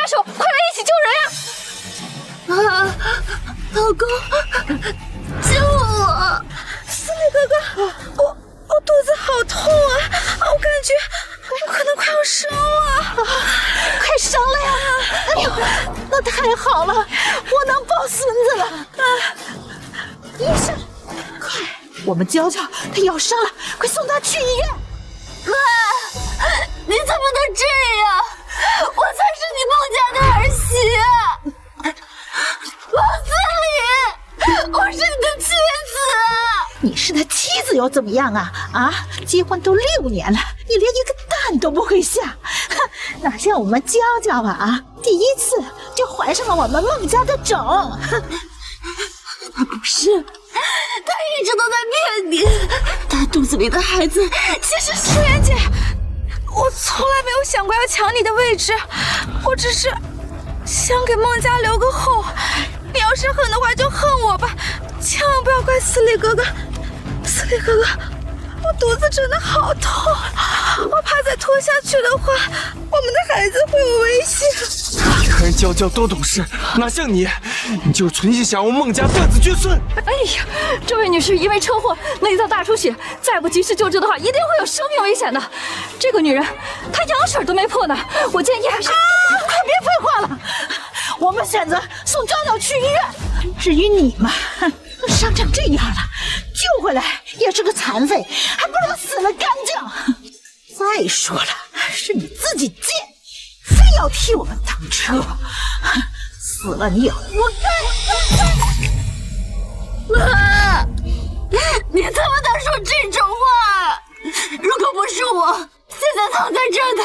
杀手，快来一起救人呀！老公，救我！司礼哥哥，我肚子好痛啊！我感觉我可能快要生了，快生了呀！哎呦，那太好了，我能抱孙子了！医生，快，我们娇娇她要生了，快送她去医院！妈，你怎么能这样？我才是你孟家的儿媳。孟司礼，我是你的妻子。你是他妻子又怎么样啊？啊，结婚都6年了，你连一个蛋都不会下，哼，哪像我们娇娇啊，第一次就怀上了我们孟家的种。不是，他一直都在骗你。他肚子里的孩子其实是舒妍姐，我从来没有想过要抢你的位置，我只是想给孟家留个后。你要是恨的话就恨我吧，千万不要怪司礼哥哥。司礼哥哥，我肚子真的好痛，我怕再拖下去的话，我们的孩子会有危险。你看人娇娇多懂事，哪像你，你就是存心想让我孟家断子绝孙。哎呀，这位女士因为车祸内脏大出血，再不及时救治的话，一定会有生命危险的。这个女人，她羊水都没破呢，我建议还是……快别废话了，我们选择送娇娇去医院。至于你嘛，伤成这样了，救回来也是个残废，还不如死了干净。再说了，是你自己贱，非要替我们挡车，死了你也活该。妈，你怎么能说这种话？如果不是我，现在躺在这儿的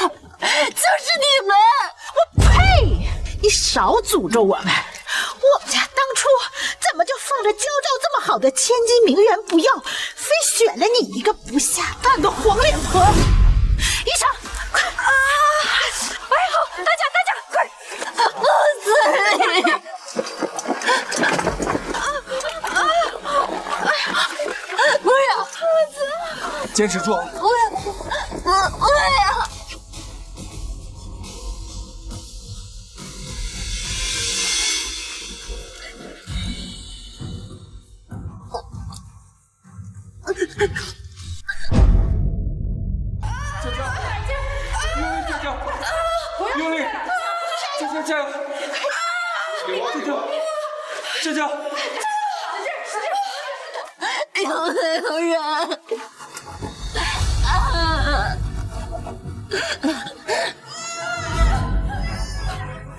就是你们。我呸！你少诅咒我们！我们家当初怎么就放着娇娇这么好的千金名媛不要，非选了你一个不下蛋的黄脸婆？医生，快啊！哎，好，大家，快！孟司礼，不是，坚持住！我呀。用力！娇娇加油！娇娇！有人！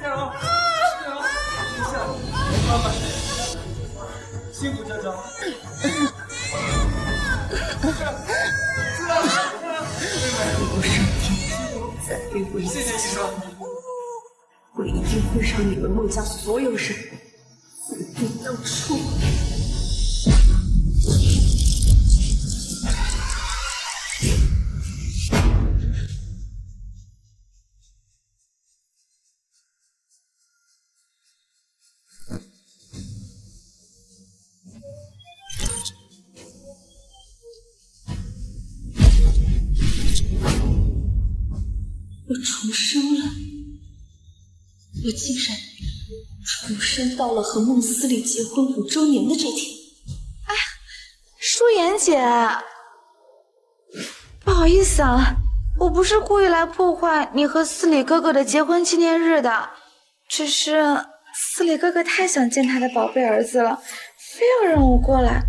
加油！慢慢，辛苦娇娇。再给我一次谢谢医生，我一定会让你们孟家所有人悔不当初。我重生了，我竟然重生到了和孟司礼结婚5周年的这天。舒妍姐，不好意思啊，我不是故意来破坏你和司礼哥哥的结婚纪念日的，只是司礼哥哥太想见他的宝贝儿子了，非要让我过来。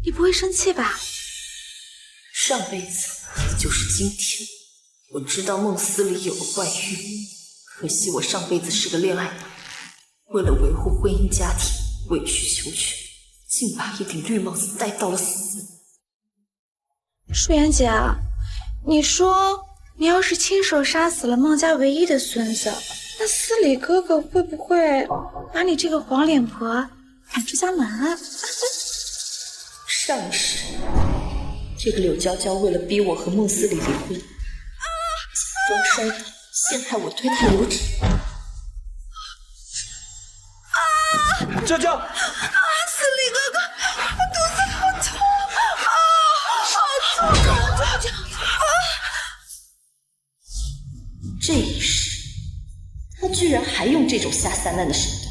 你不会生气吧？上辈子，也就是今天，我知道孟司礼有个外遇，可惜我上辈子是个恋爱脑，为了维护婚姻家庭，委曲求全，竟把一顶绿帽子戴到了死。舒妍姐，你说你要是亲手杀死了孟家唯一的孙子，那司礼哥哥会不会把你这个黄脸婆赶出家门啊？上世，这个柳娇娇为了逼我和孟司礼离婚，假装摔倒，陷害我推她流产。娇娇，司礼哥哥，我肚子好痛好痛！这一世，他居然还用这种下三滥的手段。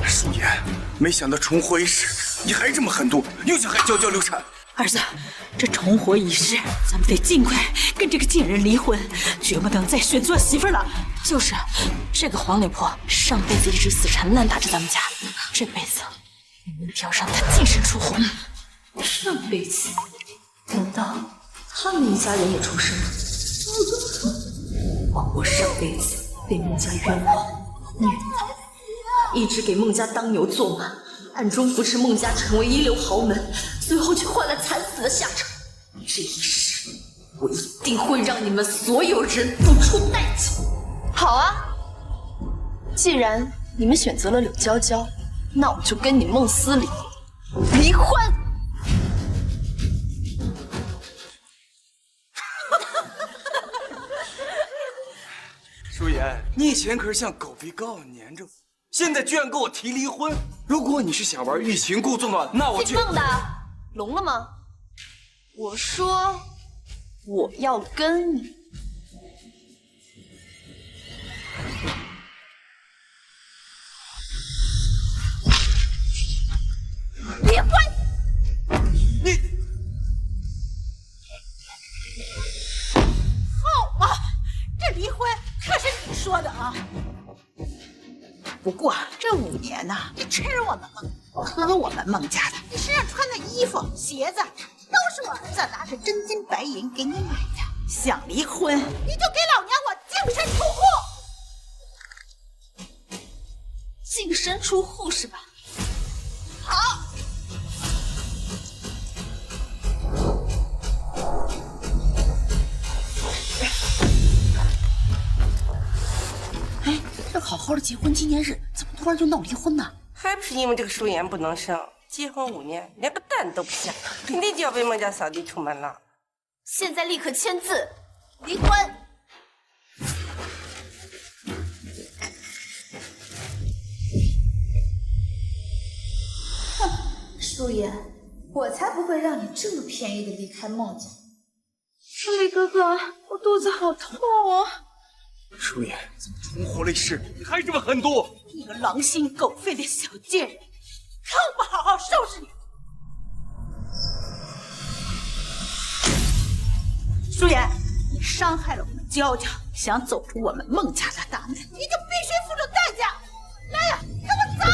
舒言，没想到重活一世，你还这么狠毒，又想害娇娇流产。儿子，这重活一世，咱们得尽快跟这个贱人离婚，绝不能再选错媳妇了。就是，这个黄脸婆上辈子一直死缠烂打着咱们家，这辈子我们一定要让她净身出户。上辈子，难道他们一家人也出生了？枉我上辈子被孟家冤枉虐待，一直给孟家当牛做马，暗中扶持孟家成为一流豪门，最后却换来惨死的下场。这一世，我一定会让你们所有人付出代价。好啊，既然你们选择了柳娇娇，那我就跟你孟思离离婚。舒言，你以前可是像狗被告粘着我，现在居然跟我提离婚。如果你是想玩欲擒故纵的话，那我就……姓孟的，聋了吗？我说我要跟你。离婚！你好嘛，这离婚可是你说的啊！不过这5年呐，你吃我们孟，喝我们孟家的，你身上穿的衣服、鞋子都是我儿子拿着真金白银给你买的。想离婚，你就给老娘我净身出户！净身出户是吧？好。哎，这好好的结婚纪念日，怎么突然就闹离婚呢？还不是因为这个舒言不能生，结婚5年连个蛋都不下，肯定就要被孟家扫地出门了。现在立刻签字，离婚！哼，舒言，我才不会让你这么便宜的离开孟家。思离哥哥，我肚子好痛哦。舒言，怎么重活了一世，你还这么狠毒？你个狼心狗肺的小贱人，看我不好好收拾你！舒言，你伤害了我们娇娇，想走出我们孟家的大门，你就必须付出代价！来呀，跟我走！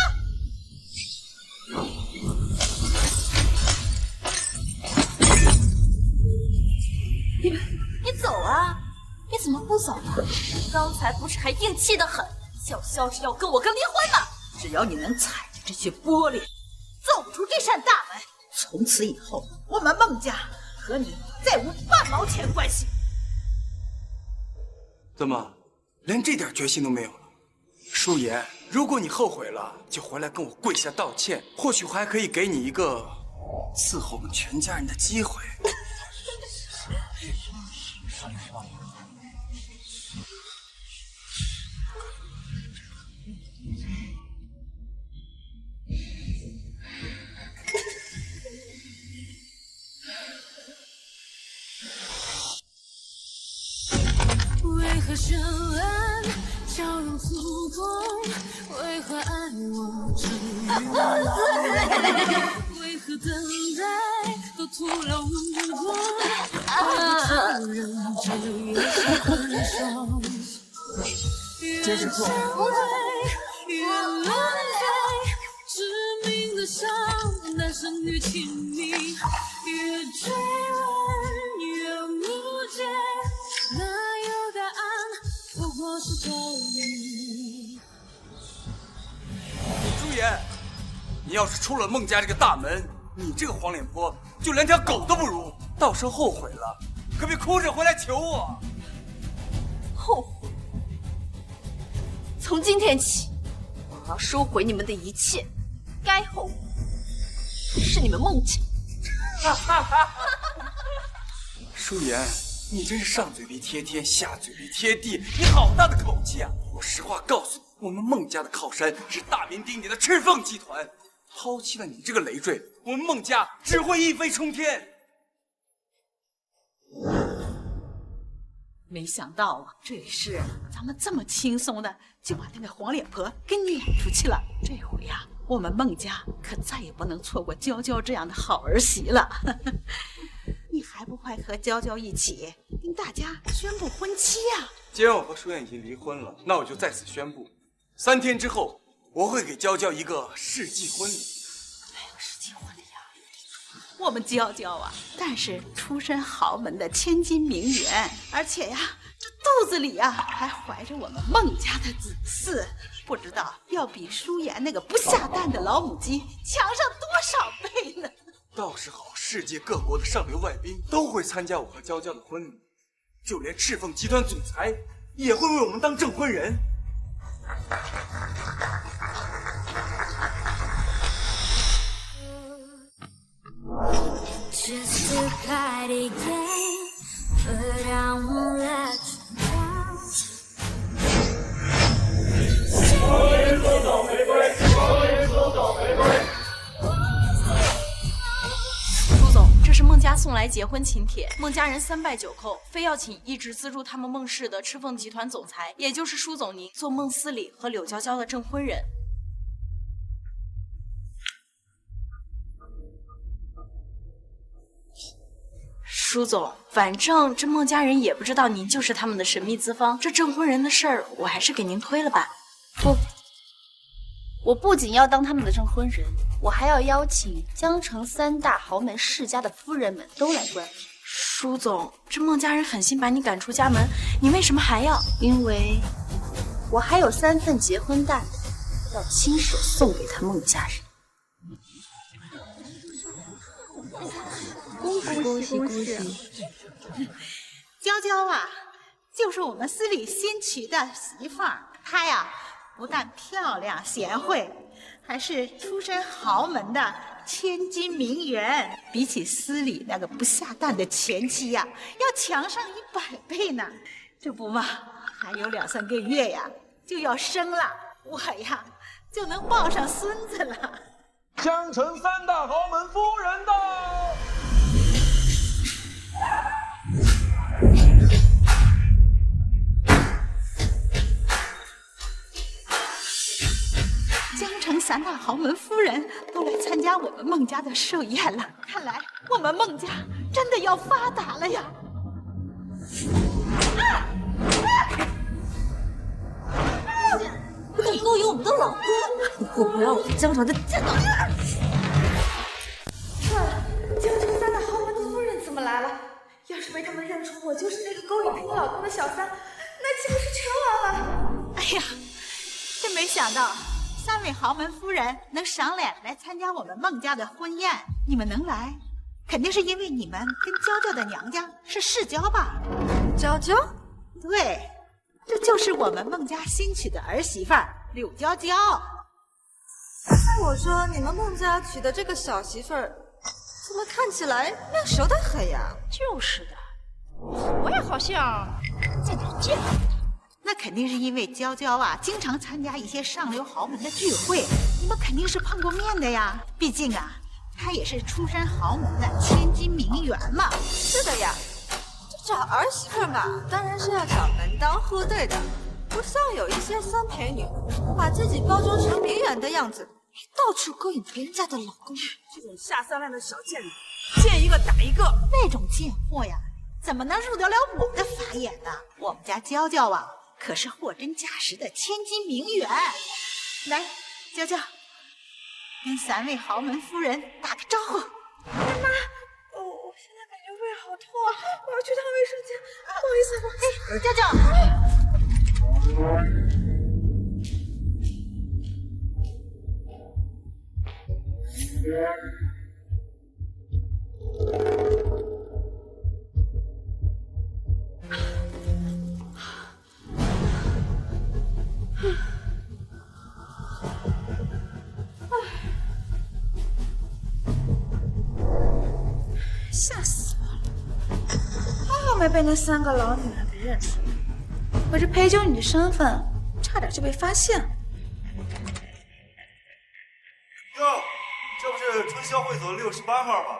你走啊！你怎么不走呢？刚才不是还硬气得很，叫嚣着要跟我离婚呢？只要你能踩着这些玻璃，走出这扇大门，从此以后，我们孟家和你再无半毛钱关系。怎么，连这点决心都没有了？舒言，如果你后悔了，就回来跟我跪下道歉，或许我还可以给你一个伺候我们全家人的机会。为何深爱笑容粗犷？为何爱我这样？为何等待都徒劳无功？为何承认这也是分手？接着做。越轮回，致命的伤，男生女亲密，越追问越无解。哪有答案？不过是咒语。舒言，你要是出了孟家这个大门，你这个黄脸婆就连条狗都不如。到时候后悔了，可别哭着回来求我。后悔？从今天起，我要收回你们的一切，该后悔是你们孟家。舒言，你真是上嘴皮贴天，下嘴皮贴地，你好大的口气啊！我实话告诉你，我们孟家的靠山是大名鼎鼎的赤凤集团，抛弃了你这个累赘，我们孟家只会一飞冲天。没想到啊，这事咱们这么轻松的就把那个黄脸婆给撵出去了。这回呀，我们孟家可再也不能错过娇娇这样的好儿媳了。你还不快和娇娇一起跟大家宣布婚期呀？既然我和舒燕已经离婚了，那我就在此宣布，3天之后我会给娇娇一个世纪婚礼。世纪婚礼呀！我们娇娇啊，但是出身豪门的千金名媛，而且呀，这肚子里呀还怀着我们孟家的子嗣，不知道要比舒妍那个不下蛋的老母鸡强上多少倍呢？到时候世界各国的上流外宾都会参加我和娇娇的婚礼，就连赤凤集团总裁也会为我们当证婚人。Just a party game, but I won't let you down. 苏总，这是孟家送来结婚请帖，孟家人3拜9叩，非要请一直资助他们孟氏的赤凤集团总裁，也就是舒总您做孟思礼和柳娇娇的证婚人。舒总，反正这孟家人也不知道您就是他们的神秘资方，这证婚人的事儿我还是给您推了吧。不，我不仅要当他们的证婚人，我还要邀请江城3大豪门世家的夫人们都来观礼。舒总，这孟家人狠心把你赶出家门，你为什么还要？因为我还有3份结婚大礼要亲手送给他孟家人。恭喜！娇娇啊，就是我们司礼新娶的媳妇儿。她呀，不但漂亮贤惠，还是出身豪门的千金名媛。比起司礼那个不下蛋的前妻呀，要强上100倍呢。这不嘛，还有2、3个月呀，就要生了，我呀就能抱上孙子了。江城3大豪门夫人到。江城3大豪门夫人都来参加我们孟家的寿宴了，看来我们孟家真的要发达了呀！不敢勾引我们的老公，以后不让我在江城再见到你。江城3大豪门的夫人怎么来了？要是被他们认出我就是那个勾引你老公的小三，那岂不是全完了？哎呀，真没想到3位豪门夫人能赏脸来参加我们孟家的婚宴。你们能来，肯定是因为你们跟娇娇的娘家是世交吧？娇娇？对，这就是我们孟家新娶的儿媳妇柳娇娇。我说你们孟家娶的这个小媳妇儿，怎么看起来面熟得很呀？就是的，我也好像在哪儿见过她。那肯定是因为娇娇啊，经常参加一些上流豪门的聚会，你们肯定是碰过面的呀。毕竟啊，她也是出身豪门的千金名媛嘛。是的呀，这找儿媳妇嘛，当然是要找门当户对的，不像有一些三陪女，把自己包装成名媛的样子，到处勾引别人家的老公。这种下三滥的小贱人，见一个打一个。那种贱货呀，怎么能入得了我的法眼呢？我们家娇娇啊，可是货真价实的千金名媛。来，娇娇，跟3位豪门夫人打个招呼。妈，我现在感觉胃好痛啊，我要去趟卫生间，不好意思，不好意思。娇娇。吓死我了！还好没被那3个老女人给认出来，我这陪酒女的身份差点就被发现了。哟，这不是春宵会所68号吗？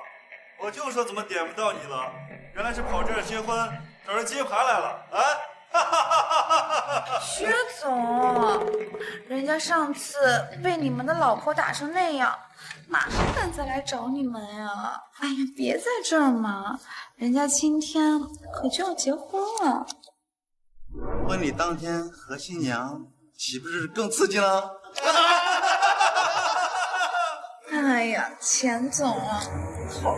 我就说怎么点不到你了，原来是跑这儿结婚，找人接盘来了啊！哈哈哈哈！薛总，人家上次被你们的老婆打成那样，哪还敢再来找你们呀？哎呀，别在这儿嘛，人家今天可就要结婚了。婚礼当天和新娘岂不是更刺激了？哎呀，钱总啊，好。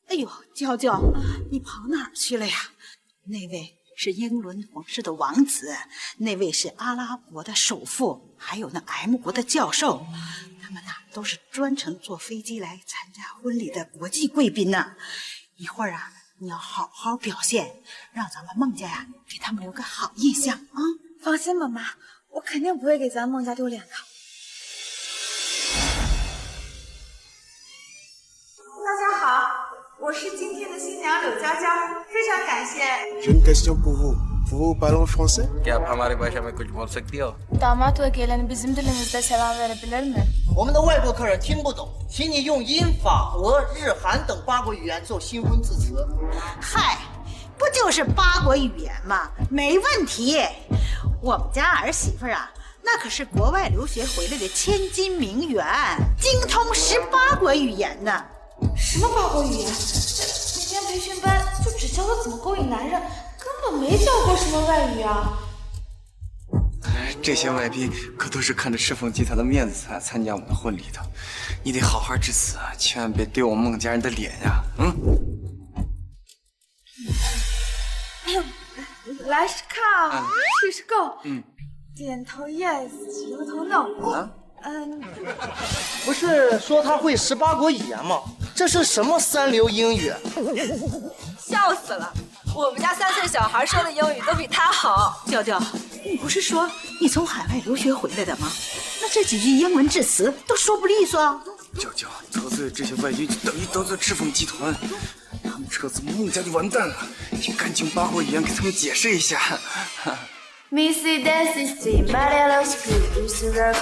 哎呦，娇娇，你跑哪儿去了呀？那位是英伦皇室的王子，那位是阿拉伯的首富，还有那 M 国的教授，他们呐都是专程坐飞机来参加婚礼的国际贵宾呢。一会儿啊，你要好好表现，让咱们孟家呀给他们留个好印象啊！放心吧，妈，我肯定不会给咱孟家丢脸的。大家好，我是今天的新娘柳娇娇，非常感谢。J'ai une question pour vous. Vous parlez français? क्या आप हमारे भाषा में कुछ बोल सकती हो? Damat vekilini bizim dilimizde selam verebilir mi? 我们的外国客人听不懂，请你用英、法、俄、日、韩等8国语言做新婚致辞。嗨，不就是8国语言吗？没问题。我们家儿媳妇啊，那可是国外留学回来的千金名媛，精通18国语言呢。什么8国语言？那天培训班就只教了怎么勾引男人，根本没教过什么外语啊。这些外宾可都是看着赤凤集团的面子才参加我们的婚礼的，你得好好致辞啊，千万别丢我们孟家人的脸呀！来是靠，去是够。点头 yes， 摇头 no。不是说他会18国语言吗？这是什么3流英语？笑死了！我们家3岁小孩说的英语都比他好。娇娇，你不是说你从海外留学回来的吗？那这几句英文致辞都说不利索。娇娇，得罪这些外宾就等于得罪赤凤集团，他们这次孟家就完蛋了。你赶紧8国语言给他们解释一下。Missy dances in Maria School is the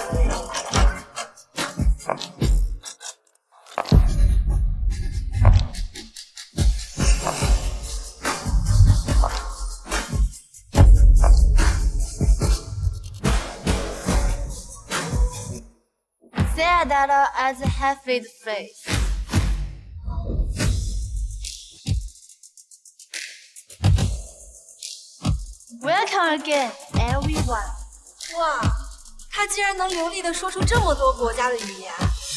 Say that as a happy face. Welcome again, everyone. 哇，她竟然能流利地说出这么多国家的语言，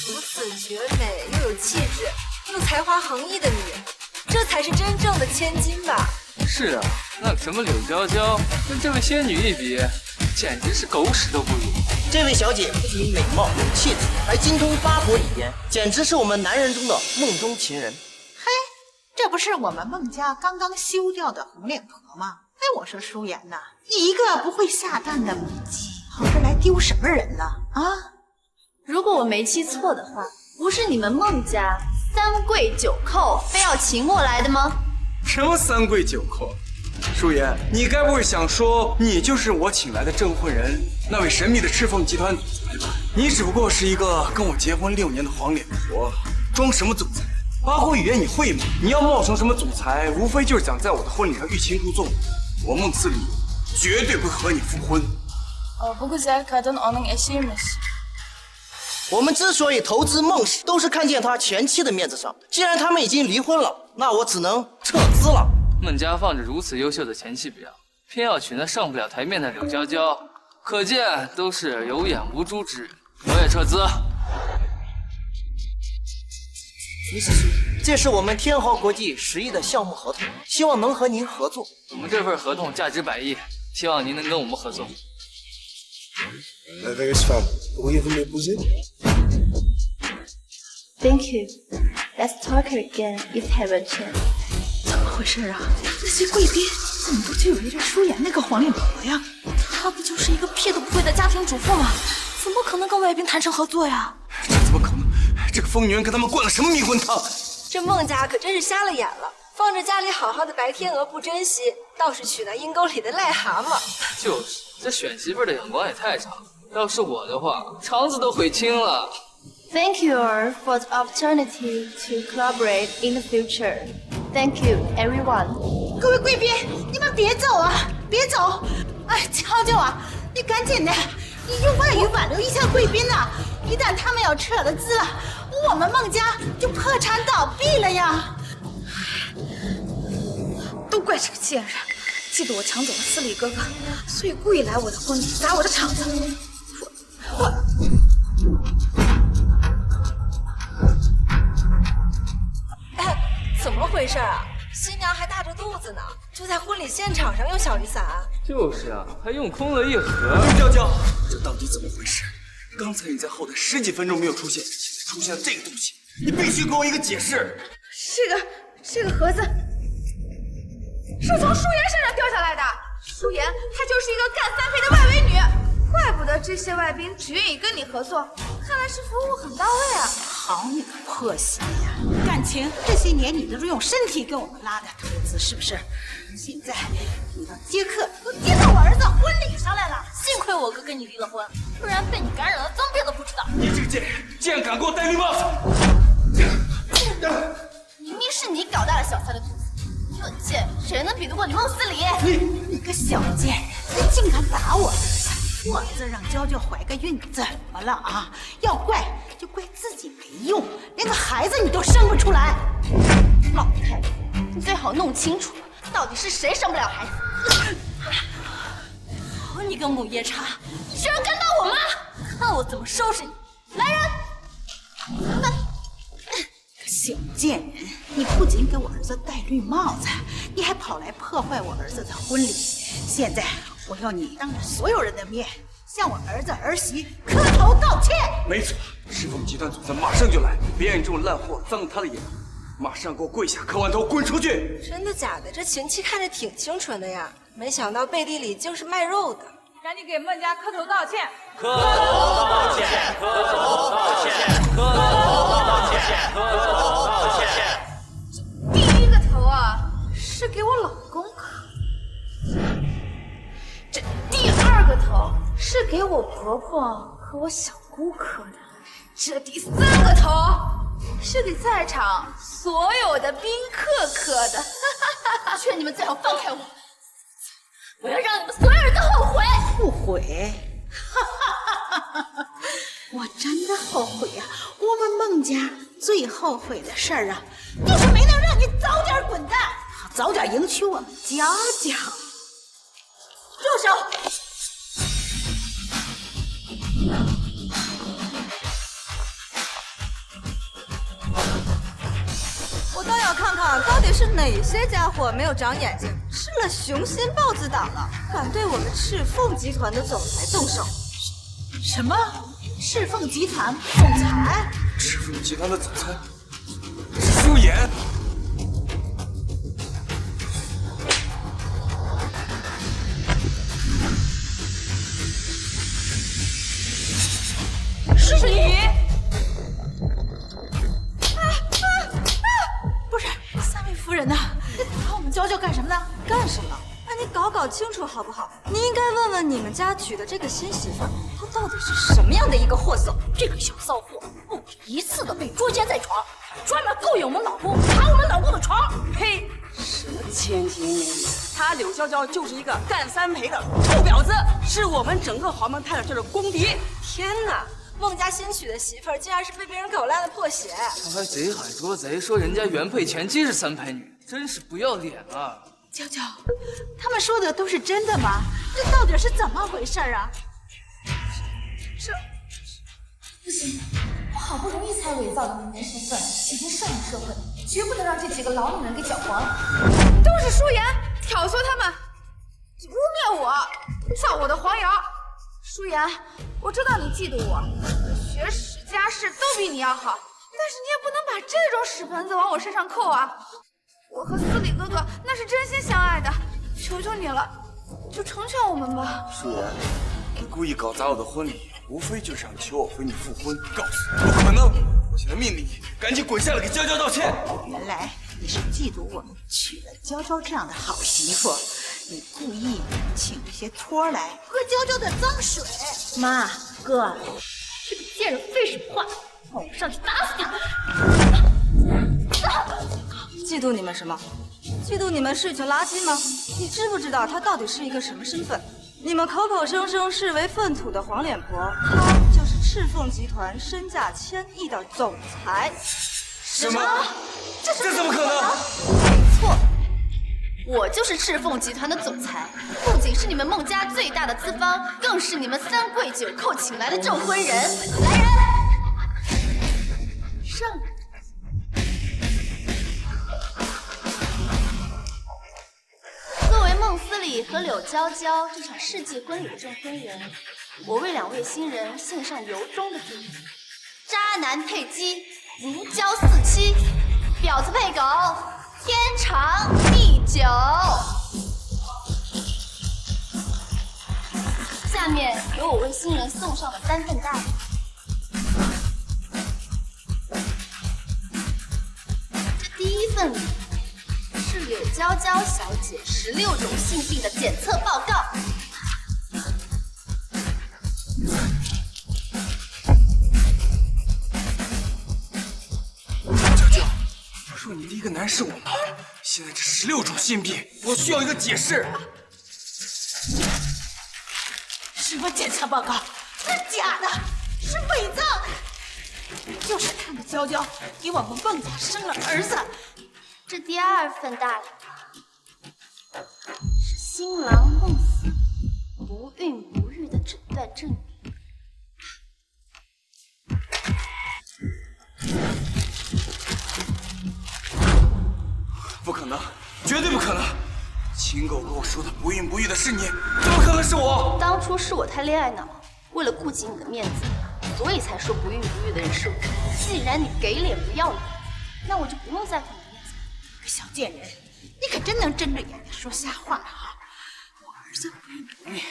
如此绝美又有气质又才华横溢的女人，这才是真正的千金吧？是啊，那什么柳娇娇跟这位仙女一比，简直是狗屎都不如。这位小姐不仅美貌有气质，还精通8国语言，简直是我们男人中的梦中情人。嘿，这不是我们孟家刚刚休掉的红脸婆吗？哎，我说舒言呐，你一个不会下蛋的母鸡，跑这来丢什么人呢？啊！如果我没记错的话，不是你们孟家3跪9叩非要请我来的吗？什么3跪9叩？舒言，你该不会想说你就是我请来的证婚人，那位神秘的赤凤集团总裁吧？你只不过是一个跟我结婚6年的黄脸婆，装什么总裁？8国语言你会吗？你要冒充什么总裁，无非就是想在我的婚礼上欲擒故纵。我孟思礼绝对不和你复婚。Bu güzel kadın onun eşiymiş. 我们之所以投资孟氏，都是看见他前妻的面子上。既然他们已经离婚了，那我只能撤资了。孟家放着如此优秀的前妻不要，偏要娶那上不了台面的柳娇娇，可见都是有眼无珠之人。我也撤资。李子虚，这是我们天豪国际10亿的项目合同，希望能和您合作。我们这份合同价值100亿，希望您能跟我们合作。La Vegas femme, pourriez-vous m'épouser? Thank you. Let's talk again if have a chance. 怎么回事啊？这些贵宾怎么都去围着舒言那个黄脸婆呀？她不就是一个屁都不会的家庭主妇吗？怎么可能跟外宾谈成合作呀？这怎么可能？这个疯女人给他们灌了什么迷魂汤？这孟家可真是瞎了眼了，放着家里好好的白天鹅不珍惜，倒是娶那阴沟里的癞蛤蟆。就是，这选媳妇的眼光也太差了。要是我的话，肠子都悔青了。Thank you all for the opportunity to collaborate in the future. Thank you, everyone. 各位贵宾，你们别走啊，别走！哎，娇娇啊，你赶紧的，你用外语挽留一下贵宾呐！一旦他们要撤了资，我们孟家就破产倒闭了呀！都怪这个贱人，嫉妒我抢走了司礼哥哥，所以故意来我的婚礼砸我的场子。哎，怎么回事啊？新娘还大着肚子呢，就在婚礼现场上用小雨伞。就是啊，还用空了一盒。娇娇，这到底怎么回事？刚才你在后台10几分钟没有出现，现在出现了这个东西，你必须给我一个解释。这个盒子是从舒言身上掉下来的。舒言她就是一个干3陪的外围女，怪不得这些外宾只愿意跟你合作，看来是服务很到位啊。好你个破鞋呀！感情这些年你都是用身体给我们拉的投资，是不是？现在你要接客，都接到我儿子婚礼上来了。幸亏我哥跟你离了婚，不然被你感染了脏病都不知道。你这个贱人，竟然敢给我戴绿帽子！明明是你搞大了小三的肚子，这贱，谁能比得过你孟思礼？你个小贱人，你竟敢打我儿子！我儿子让娇娇怀个孕，怎么了啊？要怪就怪自己没用，连个孩子你都生不出来。老太太，你最好弄清楚，到底是谁生不了孩子。好你个母夜叉，居然敢打我妈！看我怎么收拾你！来人！个小贱人，你不仅给我儿子戴绿帽子，你还跑来破坏我儿子的婚礼。现在我要你当着所有人的面，向我儿子儿媳磕头道歉。没错，赤凤集团总裁马上就来，别让你这种烂货脏了他的眼。马上给我跪下，磕完头滚出去！真的假的？这秦戚看着挺清纯的呀，没想到背地里竟是卖肉的。赶紧给孟家磕头道歉！磕头道歉！磕头道歉！磕头道歉！磕头道歉！第一个头啊，是给我老公磕。这第2个头是给我婆婆和我小姑磕的。这第3个头是给在场所有的宾客磕的。劝你们最好放开我，我要让你们所有人都后悔。后悔？我真的后悔呀！我们孟家最后悔的事儿啊，就是没能让你早点滚蛋，早点迎娶我们娇娇。住手！我倒要看看到底是哪些家伙没有长眼睛，吃了雄心豹子胆了，敢对我们赤凤集团的总裁动手。什么？赤凤集团总裁？赤凤集团的总裁是舒言。是你？不是，3位夫人呢？打我们娇娇干什么呢？干什么？那你搞清楚好不好？你应该问问你们家娶的这个新媳妇儿，她到底是什么样的一个货色？这个小骚货，不止1次的被捉奸在床，专门勾引我们老公，爬我们老公的床。呸！什么千金美女？她柳娇娇就是一个干3陪的臭婊子，是我们整个豪门太太这的公敌。天哪！孟家新娶的媳妇儿竟然是被别人搞烂的破鞋！他还贼喊捉贼，说人家原配前妻是3陪女，真是不要脸啊！娇娇，他们说的都是真的吗？这到底是怎么回事啊？不行，我好不容易才伪造的名人身份，已经上了社会，绝不能让这几个老女人给搅黄。都是舒言挑唆他们，污蔑我，造我的黄谣。舒言，我知道你嫉妒我，学识家世都比你要好，但是你也不能把这种屎盆子往我身上扣啊！我和司礼哥哥那是真心相爱的，求求你了，就成全我们吧。舒言，你故意搞砸我的婚礼，无非就是想求我回你复婚。告诉你，不可能！我现在命令你赶紧滚下来给娇娇道歉。原来你是嫉妒我们娶了娇娇这样的好媳妇，你故意请这些托来喝娇娇的脏水。妈，哥，这个贱人废什么话？我们上去打死他！嫉妒你们什么？嫉妒你们是一群垃圾吗？你知不知道他到底是一个什么身份？你们口口声声视为粪土的黄脸婆，他就是赤凤集团身价1000亿的总裁。什么？这怎么可能？没错，我就是赤凤集团的总裁，不仅是你们孟家最大的资方，更是你们3跪9叩请来的证婚人。来人，上！作为孟思礼和柳娇娇这场世纪婚礼的证婚人，我为2位新人献上由衷的祝福。渣男配鸡，如胶似漆；婊子配狗，天长地久。下面由我为新人送上的3份大礼。这第一份礼是柳娇娇小姐16种性病的检测报告。娇娇，我说你第一个男人是我妈，现在这16种性病，我需要一个解释。什么检测报告？是假的，是伪造的，就是看着娇娇给我们孟家生了儿子。这第2份大礼是新郎孟思不孕不育的诊断证明。不可能，绝对不可能！秦狗跟我说的不孕不育的是你，怎么可能是我？当初是我太恋爱脑，为了顾及你的面子，所以才说不孕不育的人是我。既然你给脸不要脸，那我就不用在乎你的面子。小贱人，你可真能睁着眼睛说瞎话啊！我儿子不孕不育，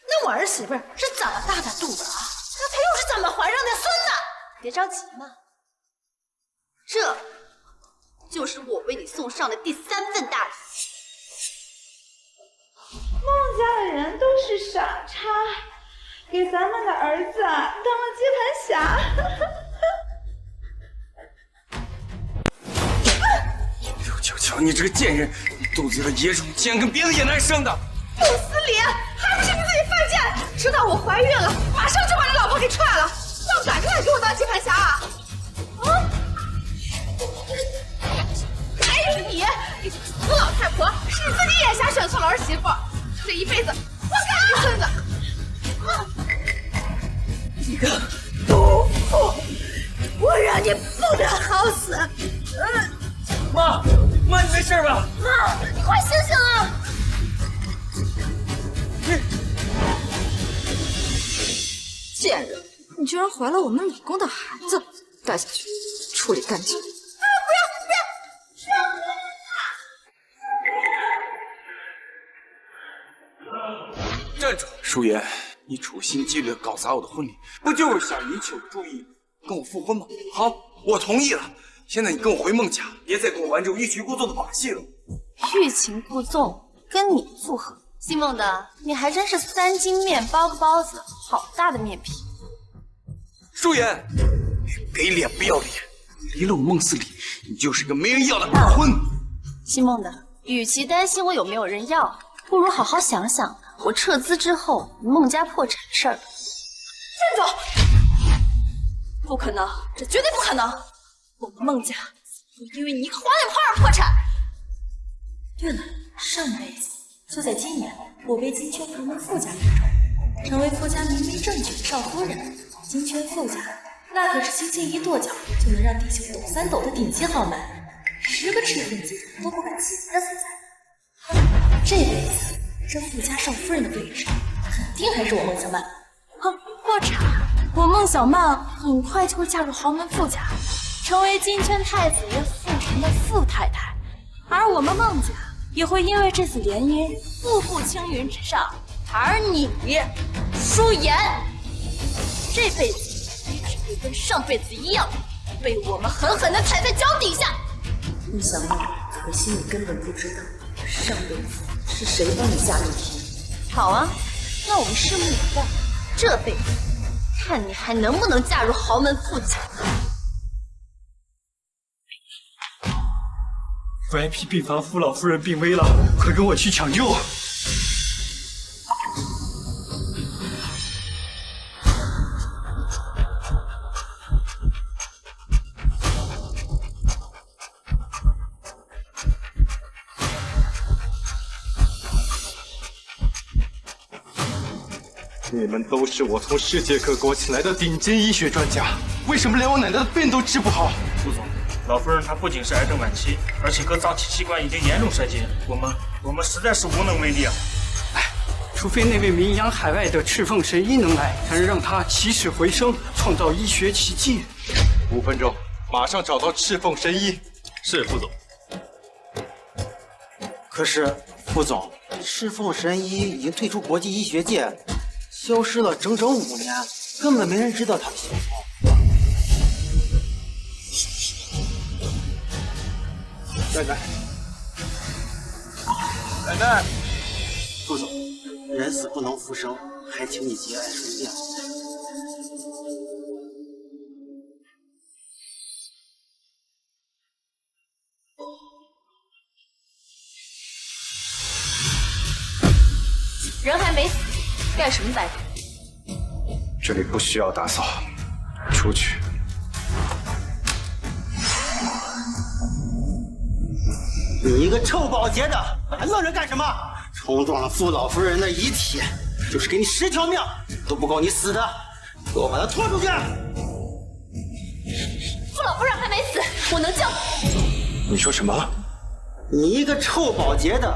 那我儿媳妇是怎么大的肚子啊？那她又是怎么怀上的孙子？别着急嘛，这就是我为你送上的第3份大礼。孟家的人都是傻叉，给咱们的儿子当了接盘侠。柳娇娇，你这个贱人，你肚子里的野种竟然跟别的野男人生的！穆斯林，还不是你自己犯贱！知道我怀孕了，马上就把你老婆给踹了，要赶着来给我当接盘侠啊！啊！还有你，你这死老太婆，是你自己眼瞎选错了儿媳妇，这一辈子我干你孙子！你个毒妇，我让你不得好死！妈，妈，你没事吧？妈，你快醒醒啊！贱人，你居然怀了我们李公的孩子，带下去处理干净。站住！舒言，你处心积虑的搞砸我的婚礼，不就是想引起我的注意，跟我复婚吗？好，我同意了。现在你跟我回孟家，别再跟我玩这种欲擒故纵的把戏了。欲擒故纵，跟你复合。姓孟的，你还真是3斤面包个包子，好大的面皮。舒言，给脸不要脸，离了我孟思礼，你就是个没人要的二婚。姓孟的，与其担心我有没有人要，不如好好想想我撤资之后孟家破产的事儿。站住！不可能，这绝对不可能！我们孟家会因为你一个黄脸婆而破产。对了，上辈子就在今年，我被金圈豪门富家选中，成为富家明媒正娶的少夫人。金圈富家那可是轻轻一跺脚就能让地球抖3抖的顶级豪门，10个赤凤集团都不敢欺负的所在。这辈子这富家少夫人的位置，肯定还是我孟小曼。破产，我孟小曼很快就会嫁入豪门富家，成为金圈太子爷傅晨的傅太太，而我们孟家也会因为这次联姻步步青云直上。而你，舒言，这辈子你只会跟上辈子一样，被我们狠狠地踩在脚底下。你想问，可惜你根本不知道上辈子是谁帮你下命题。好啊，那我们拭目以待，这辈子看你还能不能嫁入豪门富家。VIP 病房，傅老夫人病危了，快跟我去抢救！你们都是我从世界各国请来的顶尖医学专家，为什么连我奶奶的病都治不好？副总，老夫人她不仅是癌症晚期，而且各脏器器官已经严重衰竭，我们实在是无能为力啊！除非那位名扬海外的赤凤神医能来，才能让他起死回生，创造医学奇迹。5分钟，马上找到赤凤神医。是副总。可是副总，赤凤神医已经退出国际医学界，消失了整整5年，根本没人知道他的行踪。奶奶，奶奶，副总，人死不能复生，还请你节哀顺变。人还没死，干什么白工？这里不需要打扫，出去。你一个臭保洁的，还愣着干什么？冲撞了傅老夫人的遗体，就是给你10条命都不够你死的，给我把她拖出去！傅老夫人还没死，我能救。你说什么？你一个臭保洁的，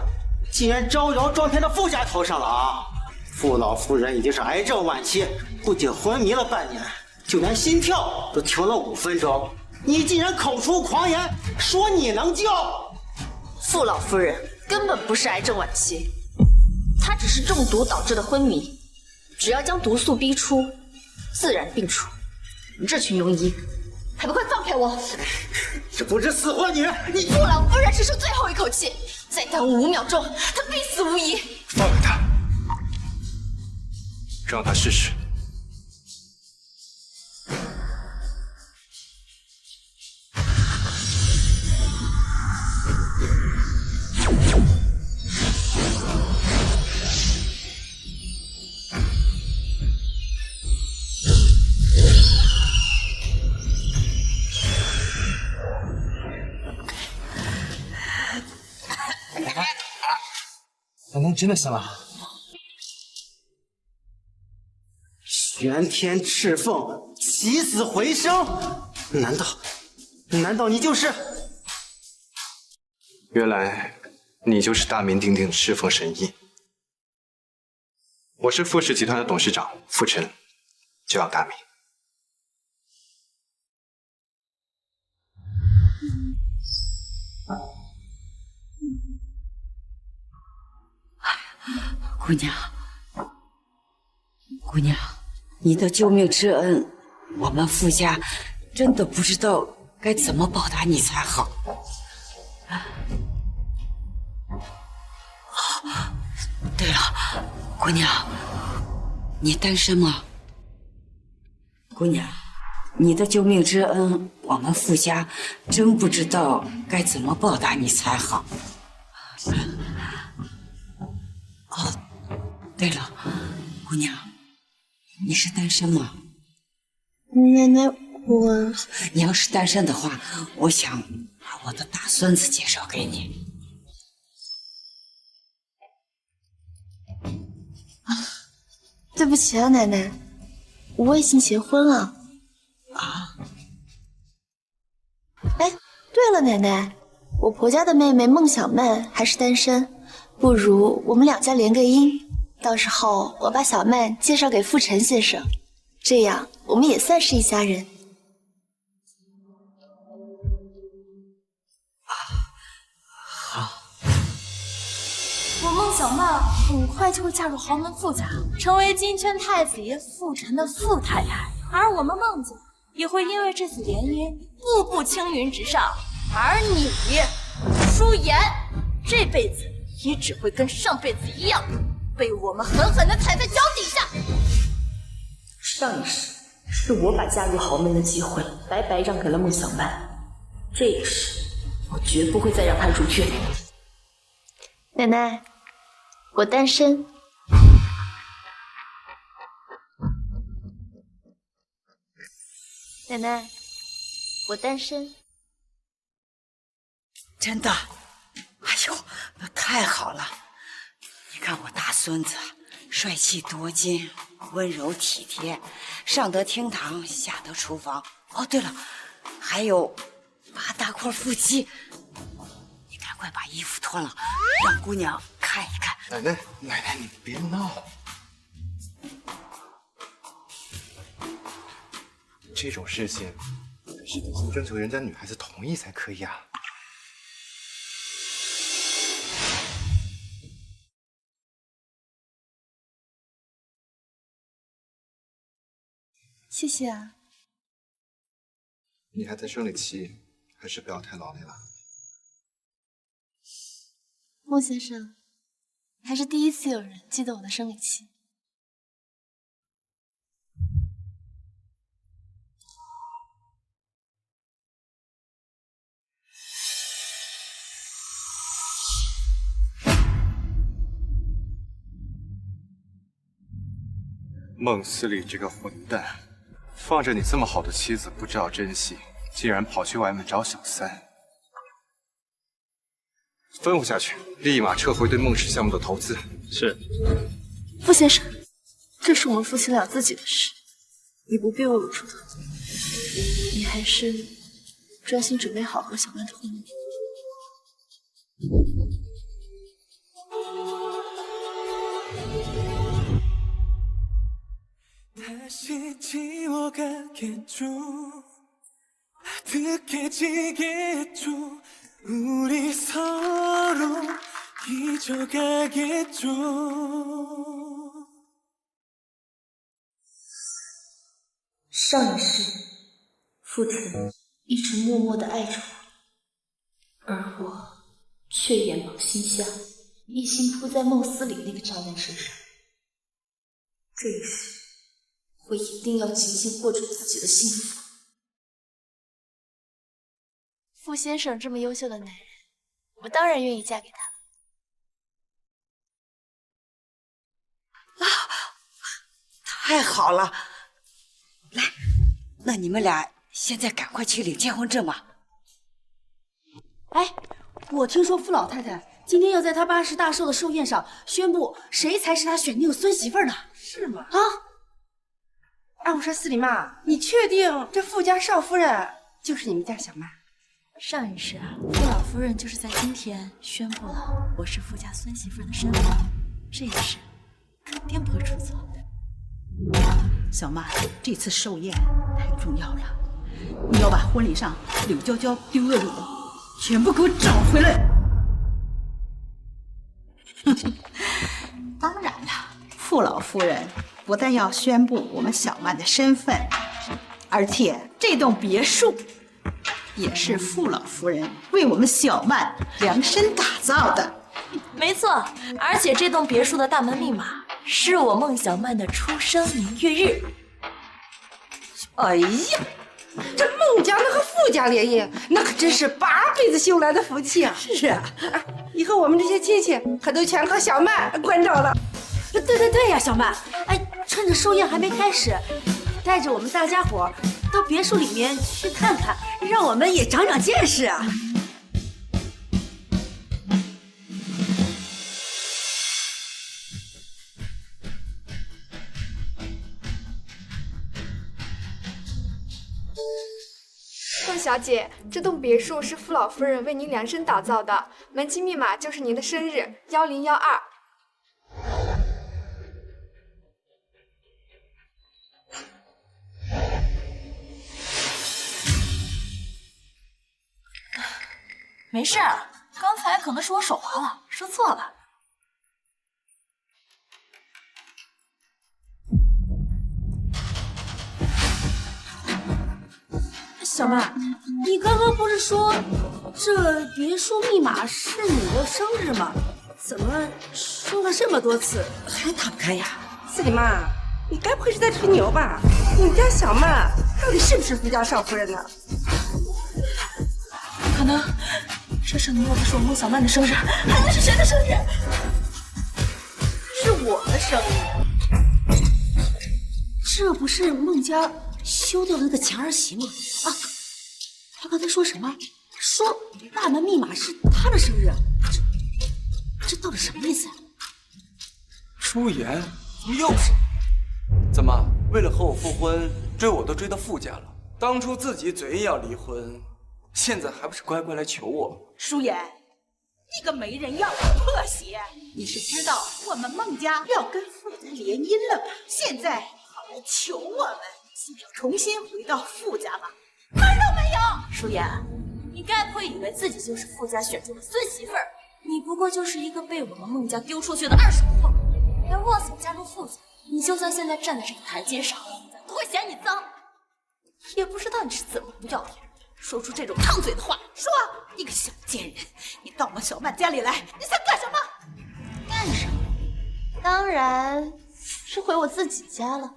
竟然招摇撞骗到傅家头上了啊！傅老夫人已经是癌症晚期，不仅昏迷了半年，就连心跳都停了5分钟。你竟然口出狂言，说你能救！傅老夫人根本不是癌症晚期，她只是中毒导致的昏迷，只要将毒素逼出，自然病除。你这群庸医，还不快放开我！这不知死活女人，你傅老夫人只剩最后一口气，再耽误5秒钟，她必死无疑。放开他，让他试试。奶奶真的醒了。玄天赤凤起死回生，难道你就是？原来你就是大名鼎鼎的赤凤神医。我是傅氏集团的董事长傅晨，久仰大名。姑娘，你的救命之恩，我们傅家真的不知道该怎么报答你才好。对了，姑娘，你单身吗？姑娘，你的救命之恩，我们傅家真不知道该怎么报答你才好。哦，对了，姑娘，你是单身吗？奶奶，你要是单身的话，我想把我的大孙子介绍给你。对不起啊，奶奶，我已经结婚了。啊？哎，对了，奶奶，我婆家的妹妹孟小曼还是单身，不如我们2家联个姻，到时候我把小曼介绍给傅晨先生，这样我们也算是一家人。好。我孟小曼很快就会嫁入豪门傅家，成为金圈太子爷傅晨的傅太太，而我们孟家也会因为这次联姻步步青云直上。而你，舒言，这辈子也只会跟上辈子一样，被我们狠狠地踩在脚底下。上一世是我把嫁入豪门的机会白白让给了孟小曼，这一世我绝不会再让她如愿。奶奶，我单身。奶奶，我单身。真的？哎呦，那太好了！你看我大孙子，帅气多金，温柔体贴，上得厅堂，下得厨房。哦，对了，还有8大块腹肌。你赶快把衣服脱了，让姑娘看一看。奶奶，你别闹。这种事情是得先征求人家女孩子同意才可以啊。谢谢啊。你还在生理期，还是不要太劳累了。孟先生，还是第一次有人记得我的生理期。孟思礼这个混蛋，放着你这么好的妻子不知道珍惜，竟然跑去外面找小三。吩咐下去，立马撤回对孟氏项目的投资。是。傅先生，这是我们夫妻俩自己的事，你不必为我出头。你还是专心准备好和小曼的婚礼。 다시 지워가겠죠 아득해지겠죠 우리 서로 잊어가겠죠 上一世，父亲一直默默地爱着我，而我却眼冒心瞎，一心扑在孟思礼那个渣男身上。这一世。 我一定要精心过住自己的幸福。傅先生这么优秀的男人，我当然愿意嫁给他了。啊，太好了！来，那你们俩现在赶快去领结婚证吧。哎，我听说傅老太太今天要在她80大寿的寿宴上宣布谁才是她选定孙媳妇呢？是吗？啊！ 哎，我说司礼妈，你确定这傅家少夫人就是你们家小曼？上一世啊，傅老夫人就是在今天宣布了我是傅家孙媳妇的身份，这一世肯定不会出错。小曼，这次寿宴太重要了，你要把婚礼上柳娇娇丢了礼全部给我找回来。当然了，傅老夫人。 不但要宣布我们小曼的身份，而且这栋别墅也是傅老夫人为我们小曼量身打造的。没错，而且这栋别墅的大门密码是我孟小曼的出生年月日。哎呀，这孟家那和傅家联姻，那可真是8辈子修来的福气啊！是啊，以后我们这些亲戚可都全靠小曼关照了。 对呀，小曼，哎，趁着寿宴还没开始，带着我们大家伙到别墅里面去看看，让我们也长长见识啊！孟小姐，这栋别墅是傅老夫人为您量身打造的，门禁密码就是您的生日1012。 没事，刚才可能是我手滑了，说错了。小曼，你刚刚不是说这别墅密码是你的生日吗？怎么说了这么多次还打不开呀？司礼妈，你该不会是在吹牛吧？你们家小曼到底是不是富家少夫人呢？不可能，这上面要不是我孟小曼的生日，还能是谁的生日？是我的生日。这不是孟家休掉的那个前儿媳吗？啊，他刚才说什么？说大门密码是他的生日，这到底什么意思啊？舒言，怎么又是你？怎么为了和我复婚，追我都追到傅家了？当初自己嘴硬要离婚，现在还不是乖乖来求我？舒言，你个没人要的破鞋！你是知道我们孟家要跟傅家联姻了吧？现在好来求我们，想要重新回到傅家吗？门都没有！舒言，你该不会以为自己就是傅家选中的孙媳妇儿？你不过就是一个被我们孟家丢出去的二手货，还妄想加入傅家。你就算现在站在这个台阶上，傅家都会嫌你脏。也不知道你是怎么不要脸，说出这种烫嘴的话。说，你个小贱人，你到我小曼家里来，你想干什么？干什么？当然是回我自己家了。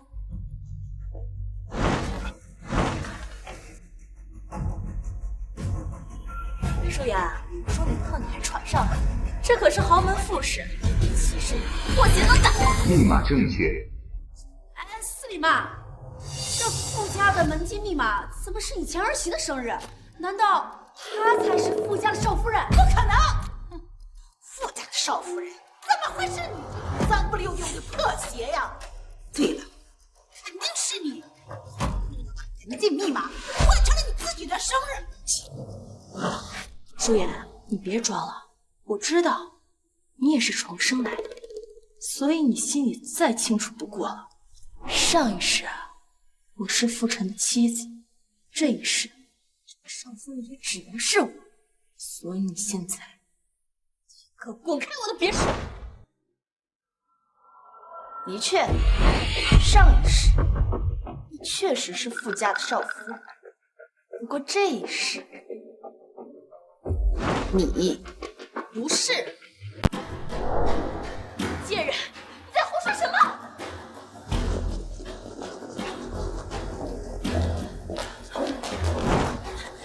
舒言，说你特你还传上了，这可是豪门富士，其实你破鞋都打。密码正确。哎，司礼妈，这傅家的门禁密码怎么是你前儿媳的生日？难道她才是傅家的少夫人？不可能！傅家的少夫人怎么会是你？脏不溜丢的破鞋呀！对了，肯定是你把门禁密码换成了你自己的生日。舒言，你别装了，我知道你也是重生来的，所以你心里再清楚不过了。上一世我是傅晨的妻子，这一世少夫人也只能是我，所以你现在可滚开我的别墅！的确，上一世你确实是傅家的少夫人，不过这一世你不是。贱人，你在胡说什么？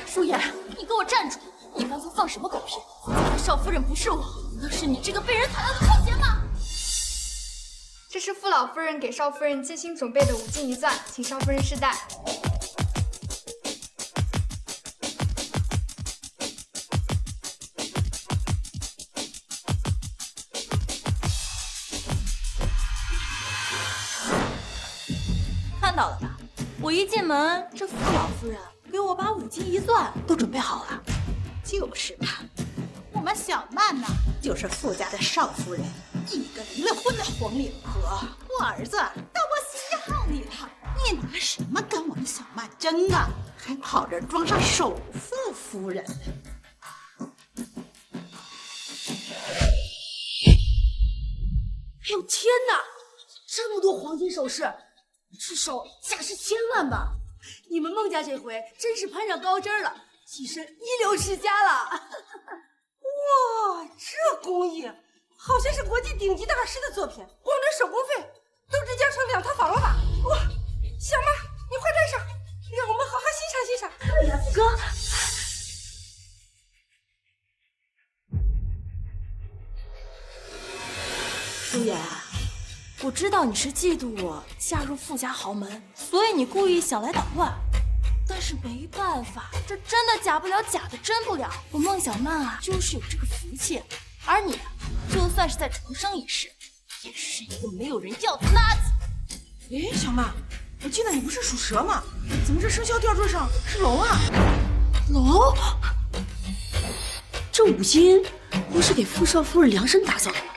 舒言，你给我站住！你刚才放什么狗屁？傅家的少夫人不是我，那是你这个被人踩到的破鞋吗？这是傅老夫人给少夫人精心准备的5金一钻，请少夫人试戴。看到了吧？我一进门，这傅老夫人给我把5金一钻都准备好了。就是嘛，我们小曼呢，就是傅家的少夫人，一个离了婚的黄脸婆。我儿子到我稀罕你了，你拿什么跟我们小曼争啊？还跑这装上首富夫人。哎呦天哪，这么多黄金首饰，至少价值1000万吧？你们孟家这回真是攀上高枝了，跻身一流之家了。哇，这工艺好像是国际顶级大师的作品，光这手工费都直接成2套房了吧？哇，小曼，你快戴上，让我们好好欣赏欣赏。哎呀，哥。舒言，我知道你是嫉妒我嫁入傅家豪门，所以你故意想来捣乱。但是没办法，这真的假不了，假的真不了。我孟小曼啊，就是有这个福气，而你就算是再重生一世，也是一个没有人要的垃圾。哎，小曼，我记得你不是属蛇吗？怎么这生肖吊坠上是龙啊？龙？这5金不是给傅少夫人量身打造的吗？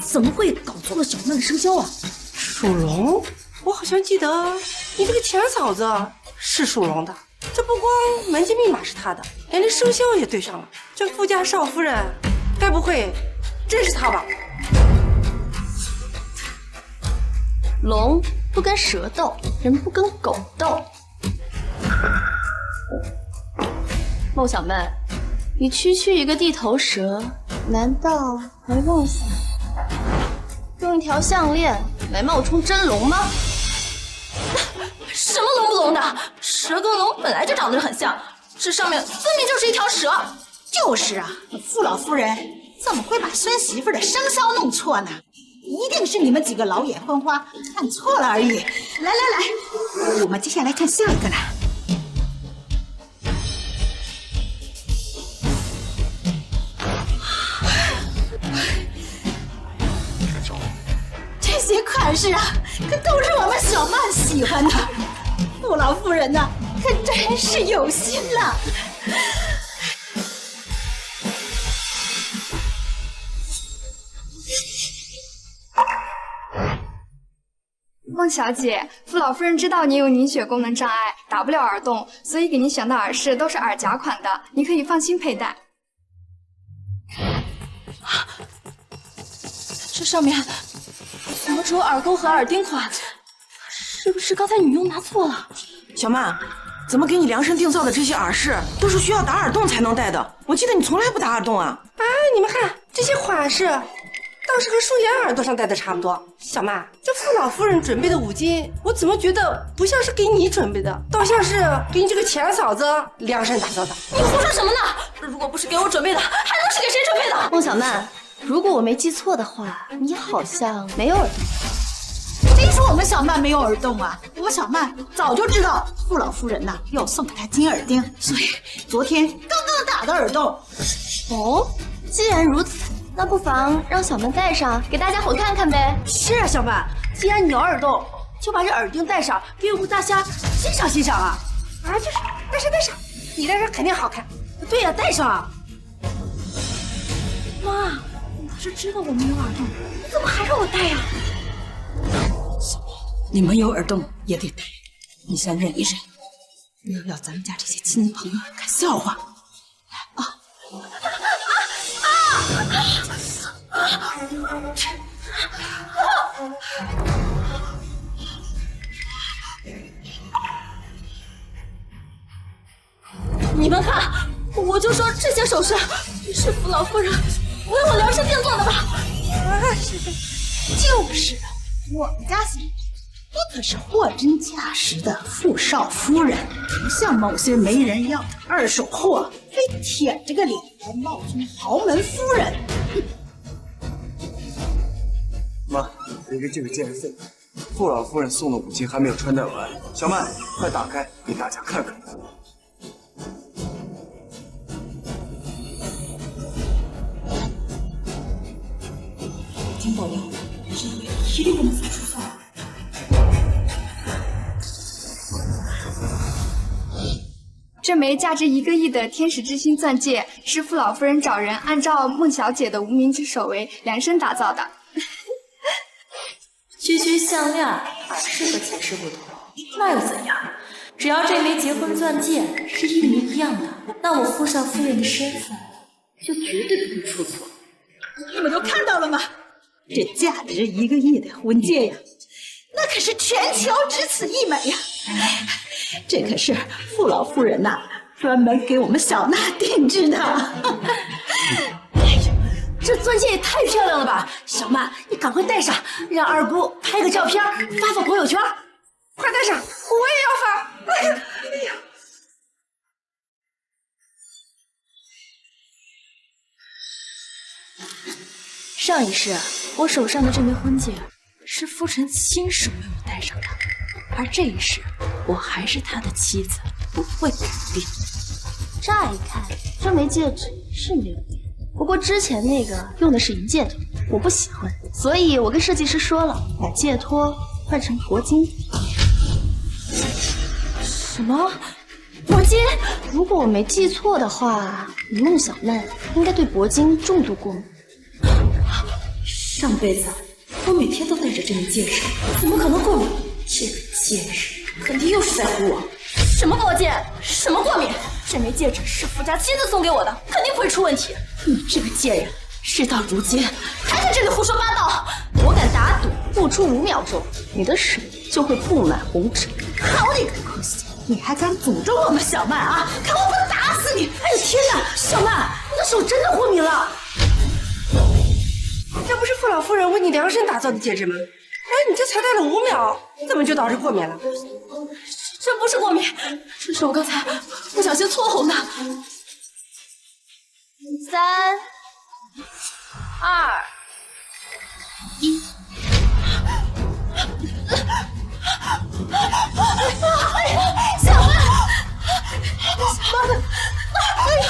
怎么会搞错了小曼的生肖啊？属龙？我好像记得你这个前嫂子是属龙的。这不光门禁密码是她的，连这生肖也对上了。这傅家少夫人，该不会真是她吧？龙不跟蛇斗，人不跟狗斗。孟小曼，你区区一个地头蛇，难道还妄想用一条项链来冒充真龙吗？什么龙不龙的？蛇跟龙本来就长得很像，这上面分明就是一条蛇。就是啊，傅老夫人怎么会把孙媳妇的生肖弄错呢？一定是你们几个老眼昏花看错了而已。来，我们接下来看下一个了。这些款式啊，可都是我们小曼喜欢的。傅老夫人呐，可真是有心了。孟小姐，傅老夫人知道你有凝血功能障碍，打不了耳洞，所以给您选的耳饰都是耳夹款的，你可以放心佩戴。这上面怎么只有耳钩和耳钉款？是不是刚才女佣拿错了？小曼，怎么给你量身定造的这些耳饰都是需要打耳洞才能戴的？我记得你从来不打耳洞啊！哎，你们看这些款式，倒是和舒妍耳朵上戴的差不多。小曼，这傅老夫人准备的5金，我怎么觉得不像是给你准备的，倒像是给你这个钱嫂子量身打造的。你胡说什么呢？如果不是给我准备的，还能是给谁准备的？孟小曼，如果我没记错的话，你好像没有耳洞。谁说我们小曼没有耳洞啊？我小曼早就知道傅老夫人呐要送给她金耳钉，所以昨天刚刚打的耳洞。哦，既然如此，那不妨让小曼戴上，给大家伙看看呗。是啊，小曼，既然你有耳洞，就把这耳钉戴上，给我们大家欣赏欣赏啊！啊，就是戴上，你戴上肯定好看。对呀，戴上啊！妈，你不是知道我们有耳洞，你怎么还让我戴呀？你们有耳洞也得戴，你先忍一忍，不要让咱们家这些亲戚朋友看笑话。你们看，我就说这些首饰是傅老夫人为我量身定做的吧？就是，我们家媳妇这可是货真价实的傅少夫人，不像某些没人要的二手货，非舔着个脸来冒充豪门夫人。妈，一个这个健费，傅老夫人送的5金还没有穿戴完，小曼，快打开给大家看看。金保佑，这回一定不能再出错了。这枚价值1个亿的天使之心钻戒是傅老夫人找人按照孟小姐的无名之手为量身打造的。区项链、耳饰和前世不同，那又怎样？只要这枚结婚钻戒是一模一样的，那我傅少夫人的身份就绝对不会出错。你们都看到了吗？这价值1个亿的婚戒呀，那可是全球只此一枚呀！这可是傅老夫人呐，专门给我们小娜定制的。哎呦，这钻戒也太漂亮了吧！小曼，你赶快戴上，让二姑拍个照片发朋友圈。快戴上，我也要发！哎呀，哎呀！上一世，我手上的这枚婚戒是夫臣亲手为我戴上的，而这一世，我还是他的妻子，不会改变。乍一看，这枚戒指是没有变，不过之前那个用的是银戒指，我不喜欢，所以我跟设计师说了，把戒托换成铂金。什么？铂金？如果我没记错的话，你孟小曼应该对铂金重度过敏。上辈子我每天都戴着这枚戒指，怎么可能过敏？这个戒指肯定又是在唬我。什么铂金？什么过敏？这枚戒指是傅家亲自送给我的，肯定不会出问题。你这个贱人，事到如今还在这里胡说八道！我敢打赌，不出5秒钟，你的手就会布满红疹。好你个狗血！你还敢诅咒我们小曼啊！看我不打死你！哎呦天哪，小曼，你的手真的昏迷了。这不是傅老夫人为你量身打造的戒指吗？哎，你这才戴了5秒，怎么就导致过敏了？这不是过敏，这是我刚才不小心搓红的。3、2、1。小曼，妈的！哎呀！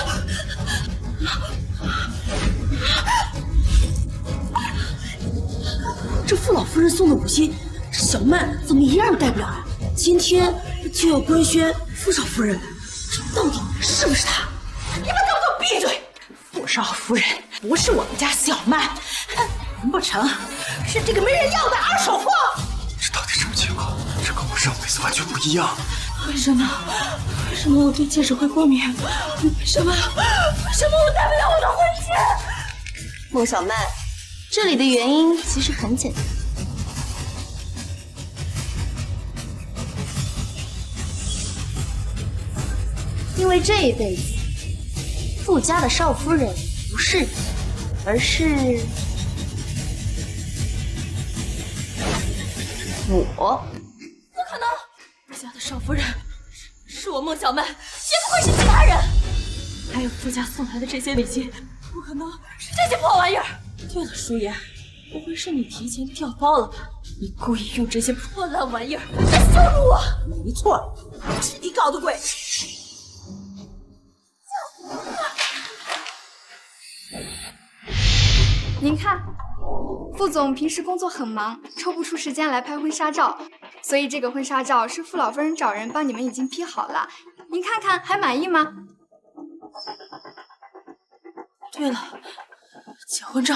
这傅老夫人送的5星，这小曼怎么一样都带不了啊？今天就要官宣傅少夫人，这到底是不是她？你们都给我闭嘴！傅少夫人不是我们家小曼，难不成是这个没人要的二手货？这到底什么情况？这跟我上辈子完全不一样。为什么我对戒指会过敏？为什么我戴不了我的婚戒？孟小曼，这里的原因其实很简单。因为这一辈子，傅家的少夫人不是你，而是我。不可能，傅家的少夫人是我孟小曼，绝不会是其他人。还有傅家送来的这些礼金，不可能是这些破玩意儿。对了，舒言，不会是你提前调包了吧？你故意用这些破烂玩意儿来羞辱我？没错，是你搞的鬼。您看，傅总平时工作很忙，抽不出时间来拍婚纱照，所以这个婚纱照是傅老夫人找人帮你们已经 P 好了。您看看还满意吗？对了，结婚照。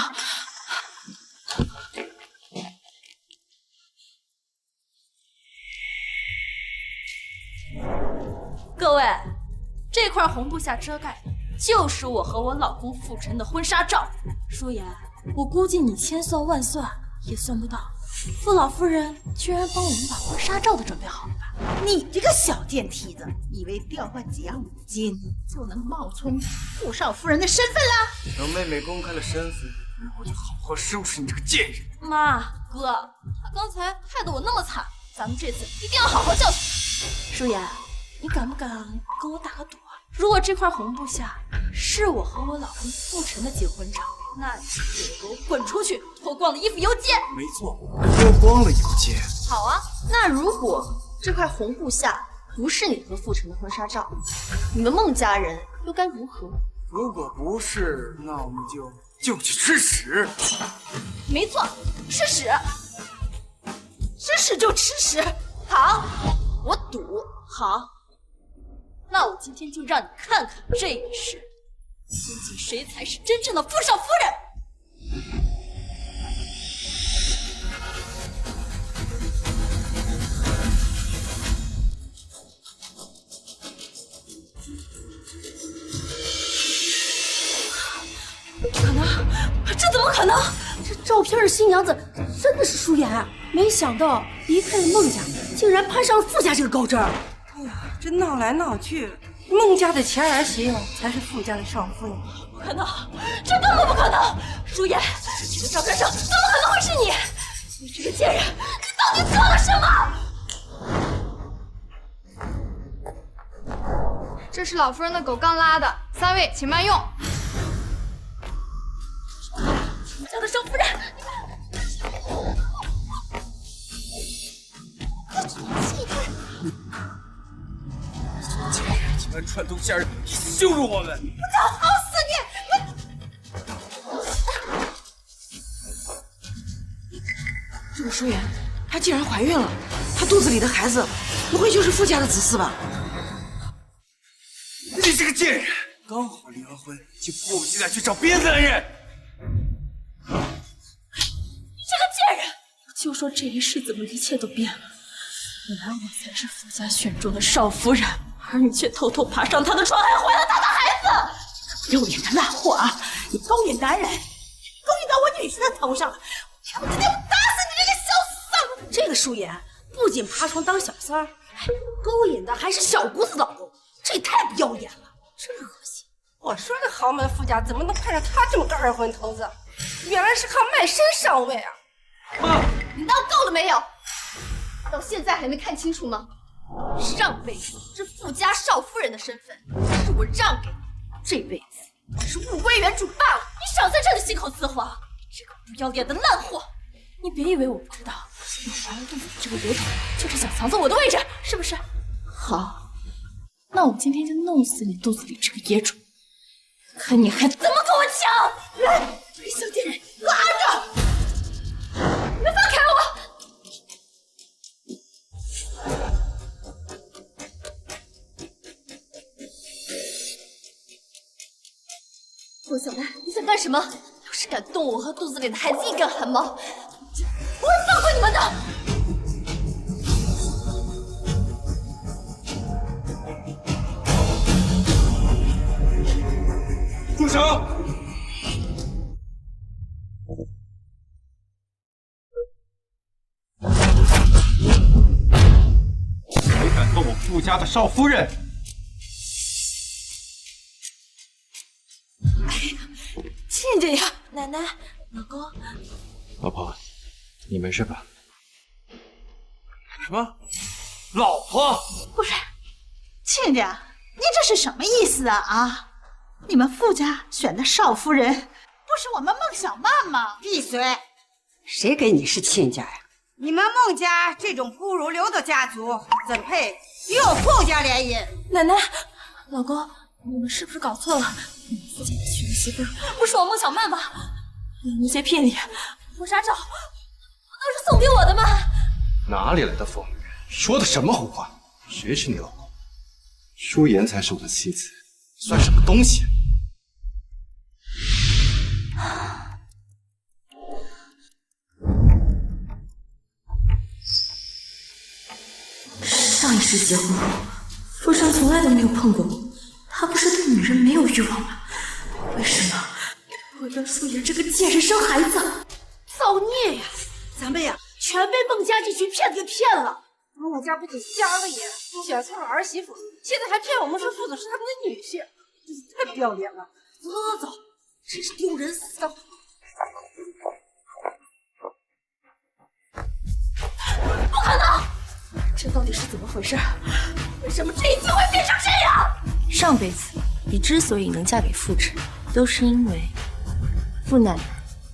各位，这块红布下遮盖的就是我和我老公傅晨的婚纱照。舒言，我估计你千算万算也算不到，傅老夫人居然帮我们把婚纱照都准备好了吧？你这个小贱蹄子，以为调换几样五金就能冒充傅少夫人的身份啦？等妹妹公开了身份，我就好好收拾你这个贱人。妈，哥，他刚才害得我那么惨，咱们这次一定要好好教训。舒言，你敢不敢跟我打个赌啊？如果这块红布下是我和我老公傅晨的结婚照，那你就给我滚出去，脱光了衣服游街。没错，脱光了游街。好啊，那如果这块红布下不是你和傅晨的婚纱照，你们孟家人又该如何？如果不是，那我们就去吃屎。没错，吃屎，吃屎就吃屎。好，我赌。好，那我今天就让你看看这一世，究竟谁才是真正的傅少夫人。不可能，这怎么可能？这照片的新娘子真的是舒言啊！没想到离开了孟家，竟然攀上了傅家这个高枝儿。哎呀，这闹来闹去，孟家的前儿媳才是傅家的少夫人。不可能，这根本不可能！舒言，这个照片上怎么可能会是你？你这个贱人，你到底做了什么？这是老夫人的狗刚拉的，3位请慢用。我家的少夫人，你们串通下人，羞辱我们！我要操死你！这个舒言，她竟然怀孕了，她肚子里的孩子不会就是傅家的子嗣吧？你这个贱人，刚好离完婚就迫不及待去找别的男人。这个贱人！就说这一世怎么一切都变了，本来我才是傅家选中的少夫人，而你却偷偷爬上他的床，还怀了他的孩子！不要脸的烂货啊！你勾引男人，勾引到我女婿的头上了！我今天要打死你这个小丧！这个舒言不仅爬床当小三儿，勾引的还是小姑子老公，这也太不要脸了！真恶心！我说这豪门富家怎么能看上他这么个二婚头子？原来是靠卖身上位啊！妈，你闹够了没有？到现在还没看清楚吗？上辈子是富家少夫人的身份，是我让给你，这辈子只是物归原主罢了。你少在这里信口雌黄，这个不要脸的烂货！你别以为我不知道，你怀了肚子这个由头就是想抢走我的位置，是不是？好，那我今天就弄死你肚子里这个野种，看你还怎么跟我抢！来，这个小贱人，给我按着！你们放开我！孟小曼，你想干什么？要是敢动我和肚子里的孩子一根汗毛，我不会放过你们的！住手！谁敢动我傅家的少夫人？亲家呀，奶奶，老公，老婆，你没事吧？什么？老婆？不是，亲家，你这是什么意思啊？啊，你们傅家选的少夫人，不是我们孟小曼吗？闭嘴！谁给你是亲家呀？你们孟家这种不入流的家族，怎配与我傅家联姻？奶奶，老公，你们是不是搞错了？你们傅家娶的媳妇不是我孟小曼吧？那些聘礼、婚纱照，不都是送给我的吗？哪里来的风语？说的什么胡话？谁是你老公？舒颜才是我的妻子，算什么东西？上一世结婚后，傅尚从来都没有碰过我。他不是对女人没有欲望吗？为什么会跟舒颜这个贱人生孩子？造孽呀！咱们呀，全被孟家这群骗子给骗了。孟家不仅瞎了眼，选错了儿媳妇，现在还骗我们说傅总是他们的女婿，真是太不要脸了！走走走走，真是丢人死了！不可能！这到底是怎么回事？为什么这一次会变成这样？上辈子你之所以能嫁给傅晨，都是因为傅奶奶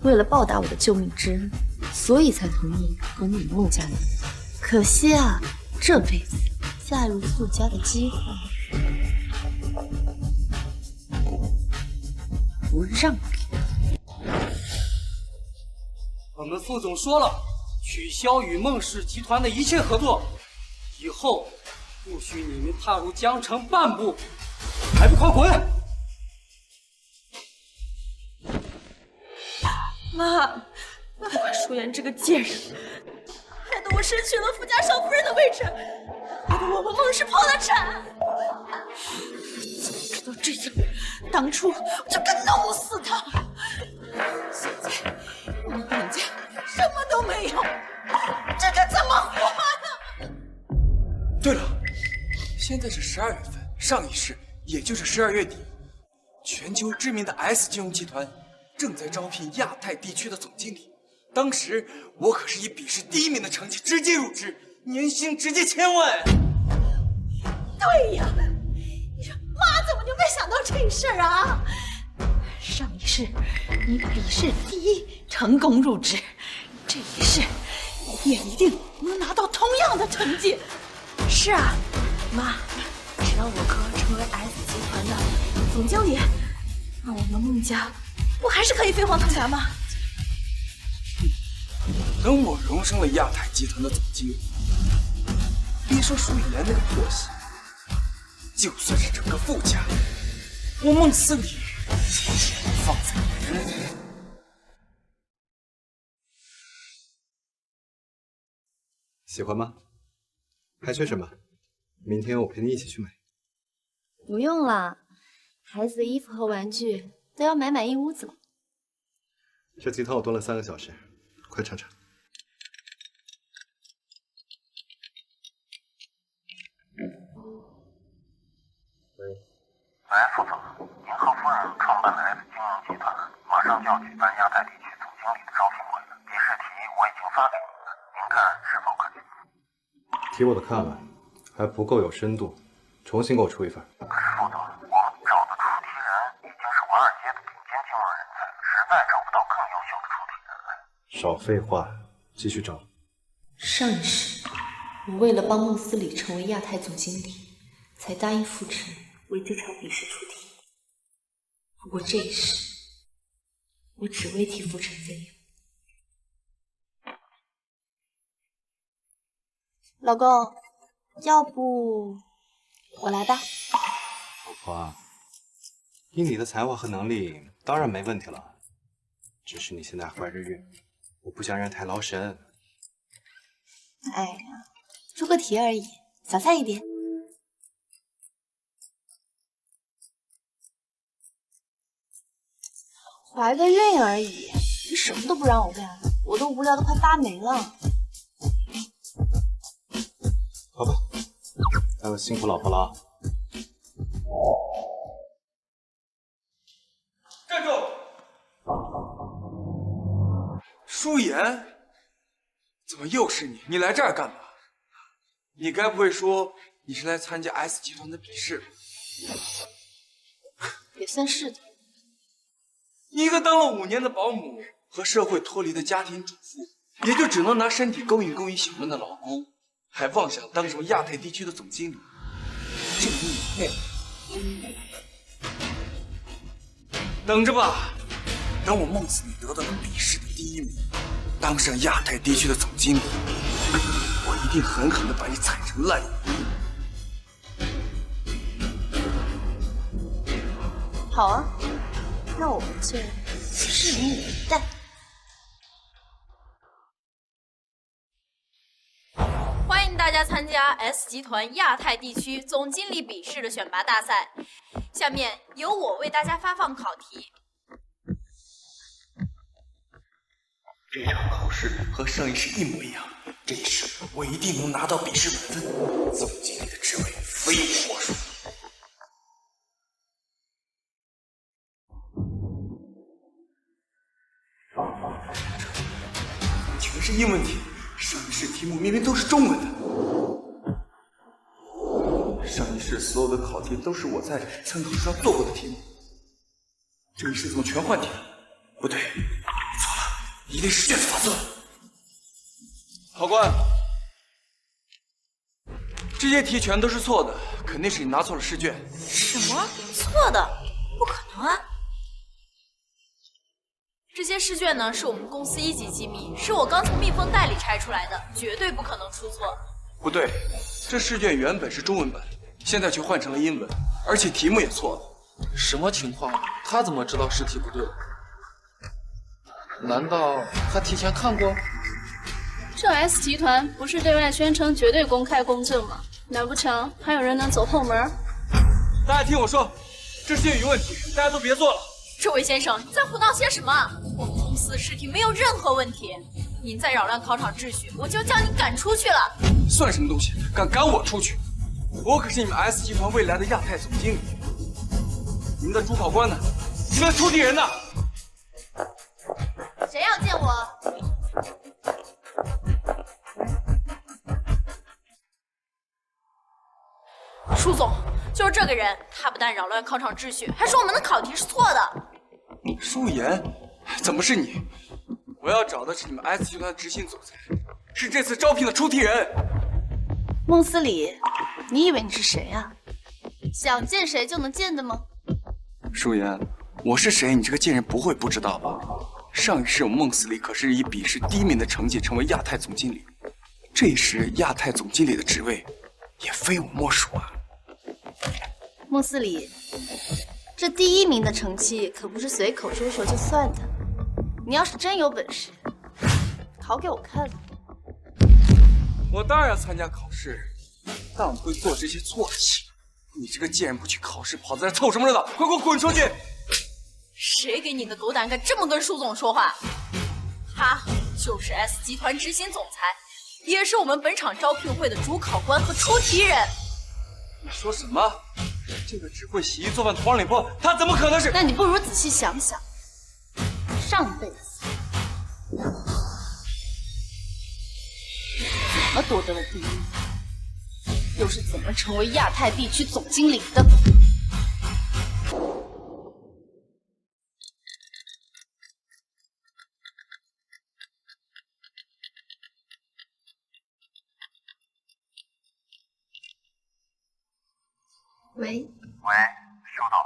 为了报答我的救命之恩，所以才同意和你们孟家联姻。可惜啊，这辈子嫁入傅家的机会不让给我们傅总说了，取消与孟氏集团的一切合作，以后不许你们踏入江城半步，还不快滚！妈，舒颜这个贱人，害得我失去了傅家少夫人的位置，害得我们孟氏破了产。早知道这样，当初我就该弄死他。现在我们孟家什么都没有，这该怎么活呢？对了，现在是12月份，上一世也就是12月底，全球知名的 S 金融集团正在招聘亚太地区的总经理。当时我可是以笔试第1名的成绩直接入职，年薪直接1000万。对呀，妈怎么就没想到这事儿啊？上一世你笔试第1，成功入职，这一世也一定能拿到同样的成绩。是啊，妈，只要我哥成为 S 集团的总经理，那我们孟家不还是可以飞黄腾达吗？等我荣升了亚太集团的总经理，别说舒颜那个破媳，就算是整个傅家，我孟思礼也不放在眼里。喜欢吗？还缺什么？明天我陪你一起去买。不用了，孩子的衣服和玩具都要买满一屋子了。这鸡汤我炖了3个小时，快尝尝。喂，傅题我都看了，还不够有深度，重新给我出一份。可是副总，我们找的出题人已经是华尔街的顶尖金融人才，实在找不到更优秀的出题人了。少废话，继续找。上一世，我为了帮孟思理成为亚太总经理，才答应傅晨为这场比试出题。不过这一世，我只为替傅晨费用。老公，要不我来吧？老婆，以你的才华和能力，当然没问题了。只是你现在怀着孕，我不想让太劳神。哎呀，出个题而已，小菜一碟。怀个孕而已，你什么都不让我干，我都无聊的快发霉了。好吧，那我辛苦老婆了啊。站住！舒言，怎么又是你？你来这儿干嘛？你该不会说你是来参加 S 集团的比试吧？也算是的。你一个当了5年的保姆和社会脱离的家庭主妇，也就只能拿身体勾引小妹的老公，还妄想当什么亚太地区的总经理，这你配？等着吧，等我孟思理得到了比试的第1名，当上亚太地区的总经理，我一定狠狠地把你踩成烂泥。好啊，那我们就拭目以待。欢迎大家参加 S 集团亚太地区总经理比试的选拔大赛。下面由我为大家发放考题。这场考试和上一世一模一样，这一世我一定能拿到比试满分，总经理的职位非我莫属。全是英文题，上一世题目明明都是中文的。上一世所有的考题都是我在参考书上做过的题目，这一世怎么全换题了？不对，错了，一定是卷子发错了。考官，这些题全都是错的，肯定是你拿错了试卷。什么？错的？不可能啊！这些试卷呢，是我们公司1级机密，是我刚从密封袋里拆出来的，绝对不可能出错。不对，这试卷原本是中文版，现在却换成了英文，而且题目也错了。什么情况？他怎么知道试题不对？难道他提前看过？这 S 集团不是对外宣称绝对公开公正吗？难不成还有人能走后门？大家听我说，这试卷有问题，大家都别做了。这位先生，你在胡闹些什么？我们公司的试题没有任何问题，您再扰乱考场秩序，我就将您赶出去了。算什么东西？敢赶我出去？我可是你们 S 集团未来的亚太总经理。你们的主考官呢？你们的出题人呢？谁要见我？舒总，就是这个人，他不但扰乱考场秩序，还说我们的考题是错的。舒言，怎么是你？我要找的是你们 S 集团的执行总裁，是这次招聘的出题人。孟思理，你以为你是谁啊？想见谁就能见的吗？舒言，我是谁？你这个贱人不会不知道吧？上一世我孟思理可是以比试第1名的成绩成为亚太总经理，这一世亚太总经理的职位也非我莫属啊。孟思理，这第1名的成绩可不是随口说说就算的。你要是真有本事，考给我看。我当然要参加考试，但我不会做这些错题。你这个贱人不去考试，跑在这凑什么热闹？快给我滚出去！谁给你的狗胆敢这么跟舒总说话？他就是 S 集团执行总裁，也是我们本场招聘会的主考官和出题人。你说什么？这个只会洗衣做饭的黄脸婆，他怎么可能是？那你不如仔细想想，上辈子怎么夺得了第1名？又是怎么成为亚太地区总经理的？喂，收到。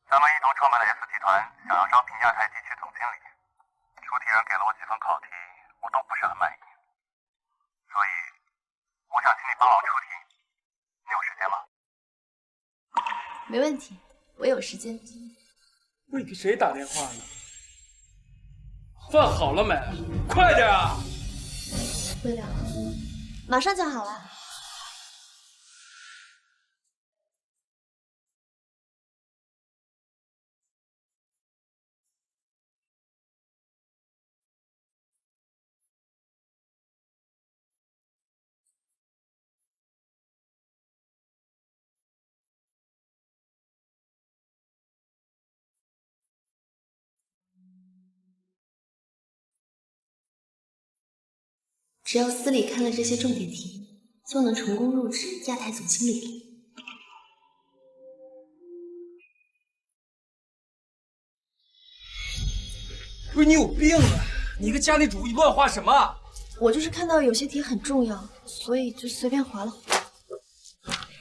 咱们一同创办的 S 集团想要招聘亚太地区总经理，出题人给了我几份考题，我都不是很满意，所以我想请你帮我出题，你有时间吗？没问题，我有时间。你给谁打电话呢？饭好了没？快点啊！会了，马上就好了。只要司理看了这些重点题，就能成功入职亚太总经理。不是你有病啊！你个家庭主妇，你乱画什么？我就是看到有些题很重要，所以就随便划了。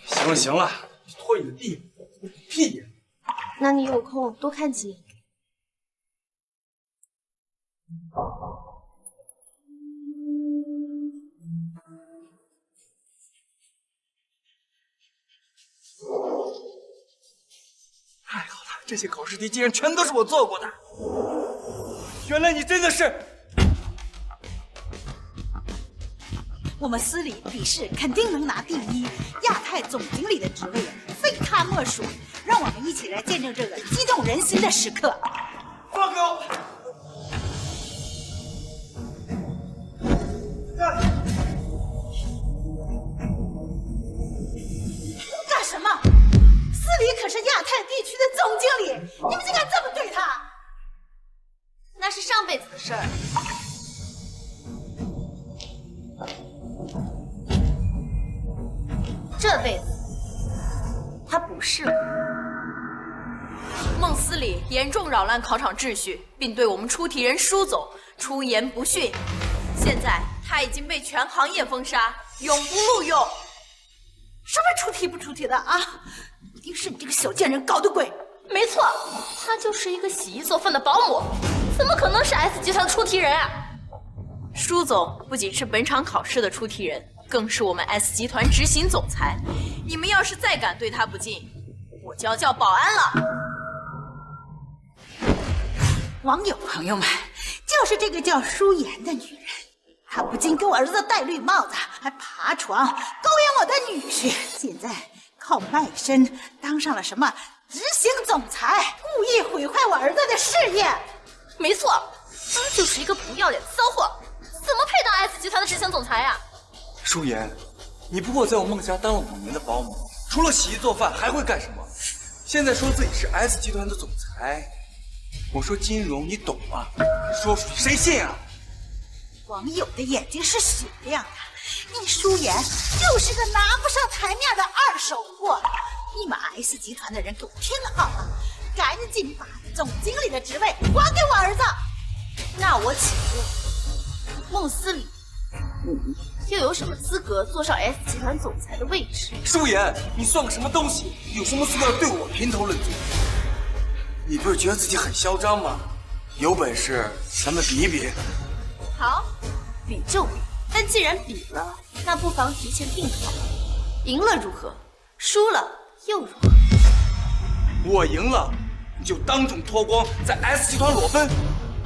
行了行了，拖你的地，屁眼！那你有空多看几眼。太好了，这些考试题竟然全都是我做过的。原来你真的是……我们司理笔试肯定能拿第一，亚太总经理的职位非他莫属。让我们一起来见证这个激动人心的时刻。放开我！干什么？司理可是亚太地区的总经理，你们竟敢这么对他？那是上辈子的事儿。这辈子，他不是我。孟司理严重扰乱考场秩序，并对我们出题人舒总出言不逊。现在他已经被全行业封杀，永不录用。什么出题不出题的啊？一定是你这个小贱人搞的鬼！没错，他就是一个洗衣做饭的保姆，怎么可能是 S 集团的出题人啊？舒总不仅是本场考试的出题人，更是我们 S 集团执行总裁。你们要是再敢对他不敬，我就要叫保安了。网友朋友们，就是这个叫舒妍的女人，她不仅给我儿子戴绿帽子，还爬床勾引我的女婿，现在靠卖身当上了什么执行总裁，故意毁坏我儿子的事业。没错，他就是一个不要脸的骚货，怎么配当 S 集团的执行总裁啊？舒妍，你不过在我孟家当了5年的保姆，除了洗衣做饭还会干什么？现在说自己是 S 集团的总裁，我说金融你懂吗？你说出去谁信啊？网友的眼睛是雪亮的，你舒妍就是个拿不上台面的二手货。你们 S 集团的人给我听好了，赶紧把总经理的职位还给我儿子。那我请问，孟司理，你又有什么资格坐上 S 集团总裁的位置？舒妍，你算个什么东西？有什么资格对我评头论足？你不是觉得自己很嚣张吗？有本事咱们比一比。好，比就比，但既然比了，那不妨提前定好，赢了如何？输了又如何？我赢了，你就当众脱光，在 S 集团裸奔；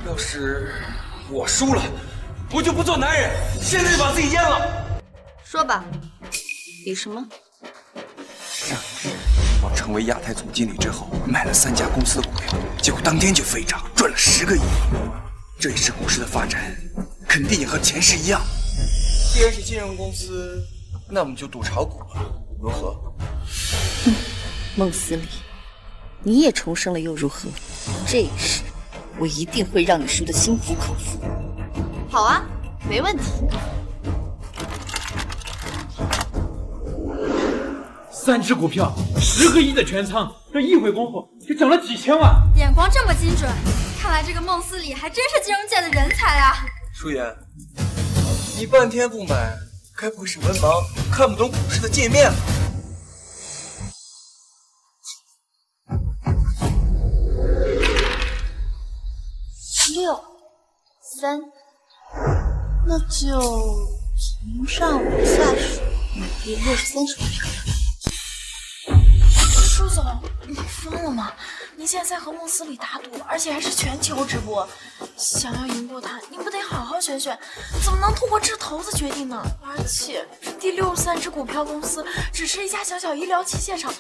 要是我输了，我就不做男人，现在就把自己阉了。说吧，比什么？上一世我成为亚太总经理之后，买了3家公司的股票，结果当天就飞涨，赚了10个亿。这一世股市的发展，肯定也和前世一样。既然是金融公司，那我们就赌炒股吧，如何？孟司理，你也重生了又如何？这一世，我一定会让你输得心服口服。好啊，没问题。3只股票，10个亿的全仓，这一回功夫就涨了几千万。眼光这么精准，看来这个孟思礼还真是金融界的人才啊！舒言，你半天不买，该不会是文盲看不懂股市的界面吧？6、3，那就从上往下数，第63只股票。舒总，你疯了吗？您现在和孟思礼打赌，而且还是全球直播，想要赢过他，您不得好好选选，怎么能通过掷头子决定呢？而且第63只股票公司只是一家小小医疗器械厂，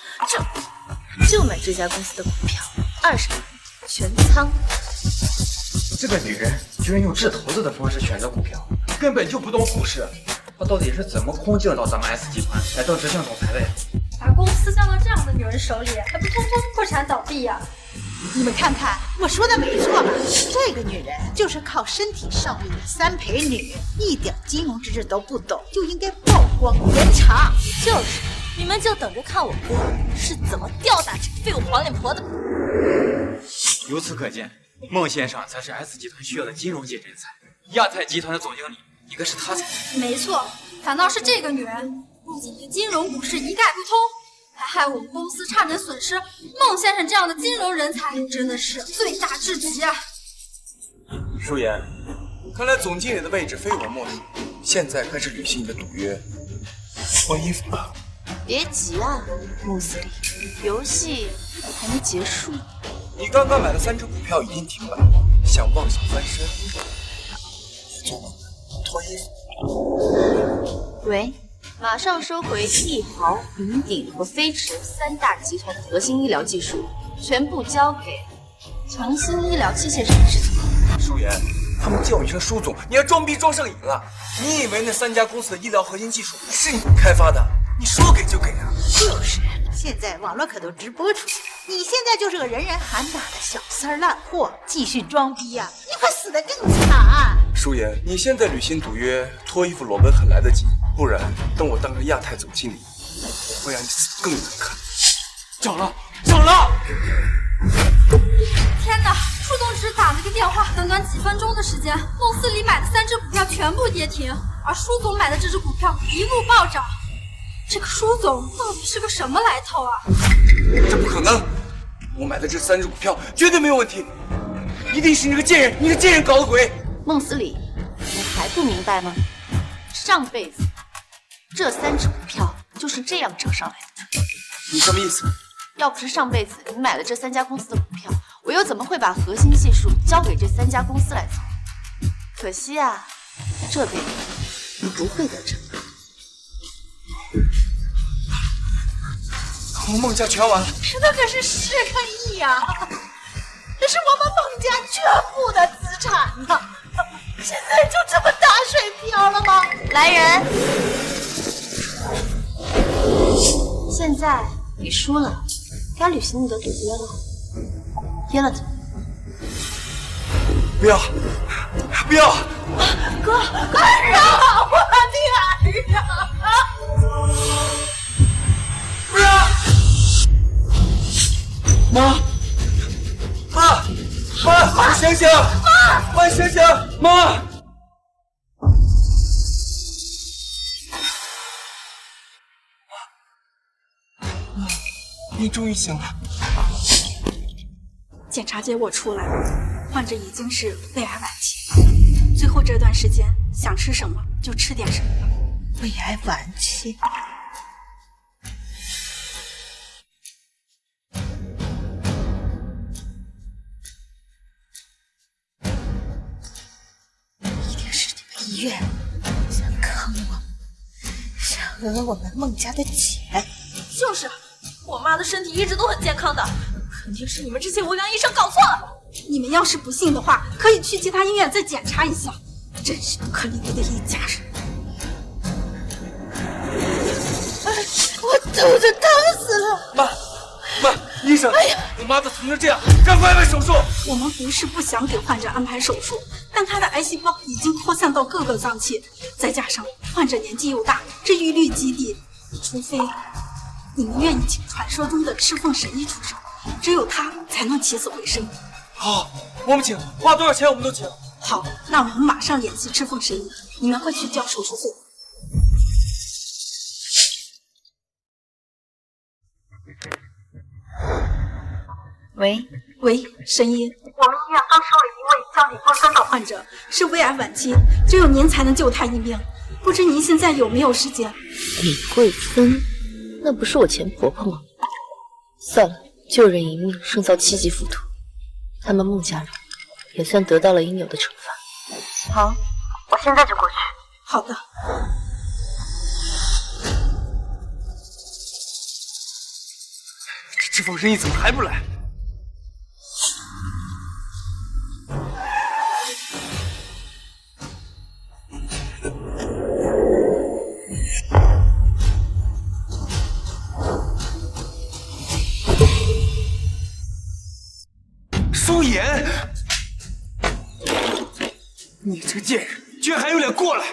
就买这家公司的股票20万，全仓。这个女人居然用掷头子的方式选择股票，根本就不懂股市。她到底是怎么空降到咱们 S 集团来当执行总裁的呀？把公司交到这样的女人手里，还不通通破产倒闭呀？你们看看，我说的没错吧？这个女人就是靠身体上位的3陪女，一点金融知识都不懂，就应该曝光严查。就是，你们就等着看我哥是怎么吊打这个废物黄脸婆的。由此可见，孟先生才是 S 集团需要的金融界人才。亚太集团的总经理应该是他才对。没错，反倒是这个女人，不仅对金融股市一概不通，还害我们公司差点损失孟先生这样的金融人才，真的是罪大至极啊！舒言，看来总经理的位置非我莫属，现在开始履行你的赌约，换衣服吧。别急啊，穆斯里，游戏还没结束。你刚刚买的3只股票已经停板，想妄想翻身，做梦！脱衣服。喂，马上收回帝豪、云鼎和飞驰3大集团的核心医疗技术，全部交给长兴医疗器械厂制作。舒言，他们叫你声舒总，你还装逼装上瘾了？你以为那3家公司的医疗核心技术是你开发的？你说给就给啊！就是，现在网络可都直播出去，你现在就是个人人喊打的小三烂货，继续装逼呀，你会死得更惨。舒言，你现在履行赌约，脱衣服裸奔很来得及，不然等我当上亚太总经理，我会让你死得更难看。涨了，涨了！天哪！舒总只打了个电话，短短几分钟的时间，孟思礼买的3只股票全部跌停，而舒总买的这只股票一路暴涨。这个舒总到底是个什么来头啊？这不可能！我买的这3只股票绝对没有问题，一定是你个贱人搞的鬼！孟思礼，你还不明白吗？上辈子这3只股票就是这样涨上来的。你什么意思？要不是上辈子你买了这3家公司的股票，我又怎么会把核心技术交给这3家公司来做？可惜啊，这辈子你不会得逞。我孟家全完了，那可是10个亿啊！这是我们孟家全部的资产呐！现在就这么打水漂了吗？来人！现在你输了，该履行你的赌约了，噎了他。不要！不要！哥，安然，我的安然！不要！妈！妈，醒醒！妈，醒醒！妈！你终于醒了。检查结果出来了，患者已经是胃癌晚期，最后这段时间想吃什么就吃点什么。胃癌晚期。医院想坑我，想讹我们孟家的钱。就是，我妈的身体一直都很健康的，肯定是你们这些无良医生搞错了。你们要是不信的话，可以去其他医院再检查一下。真是不可理喻的一家人。我肚子疼死了！妈，医生，哎呀，我妈都疼成这样，赶快安排手术！我们不是不想给患者安排手术，但他的癌细胞已经扩散到各个脏器，再加上患者年纪又大，治愈率极低，除非你们愿意请传说中的赤凤神医出手，只有他才能起死回生。好，我们请，花多少钱我们都请。好，那我们马上联系赤凤神医，你们会去交手术费。喂，神医，我们医院刚收了一位叫李桂芬的患者，是胃癌晚期，只有您才能救他一命。不知您现在有没有时间？李桂芬，那不是我前婆婆吗？算了，救人一命胜造7级浮屠，他们孟家人也算得到了应有的惩罚。好，我现在就过去。好的。这赤凤神医怎么还不来？舒颜，你这个贱人，居然还有脸过来！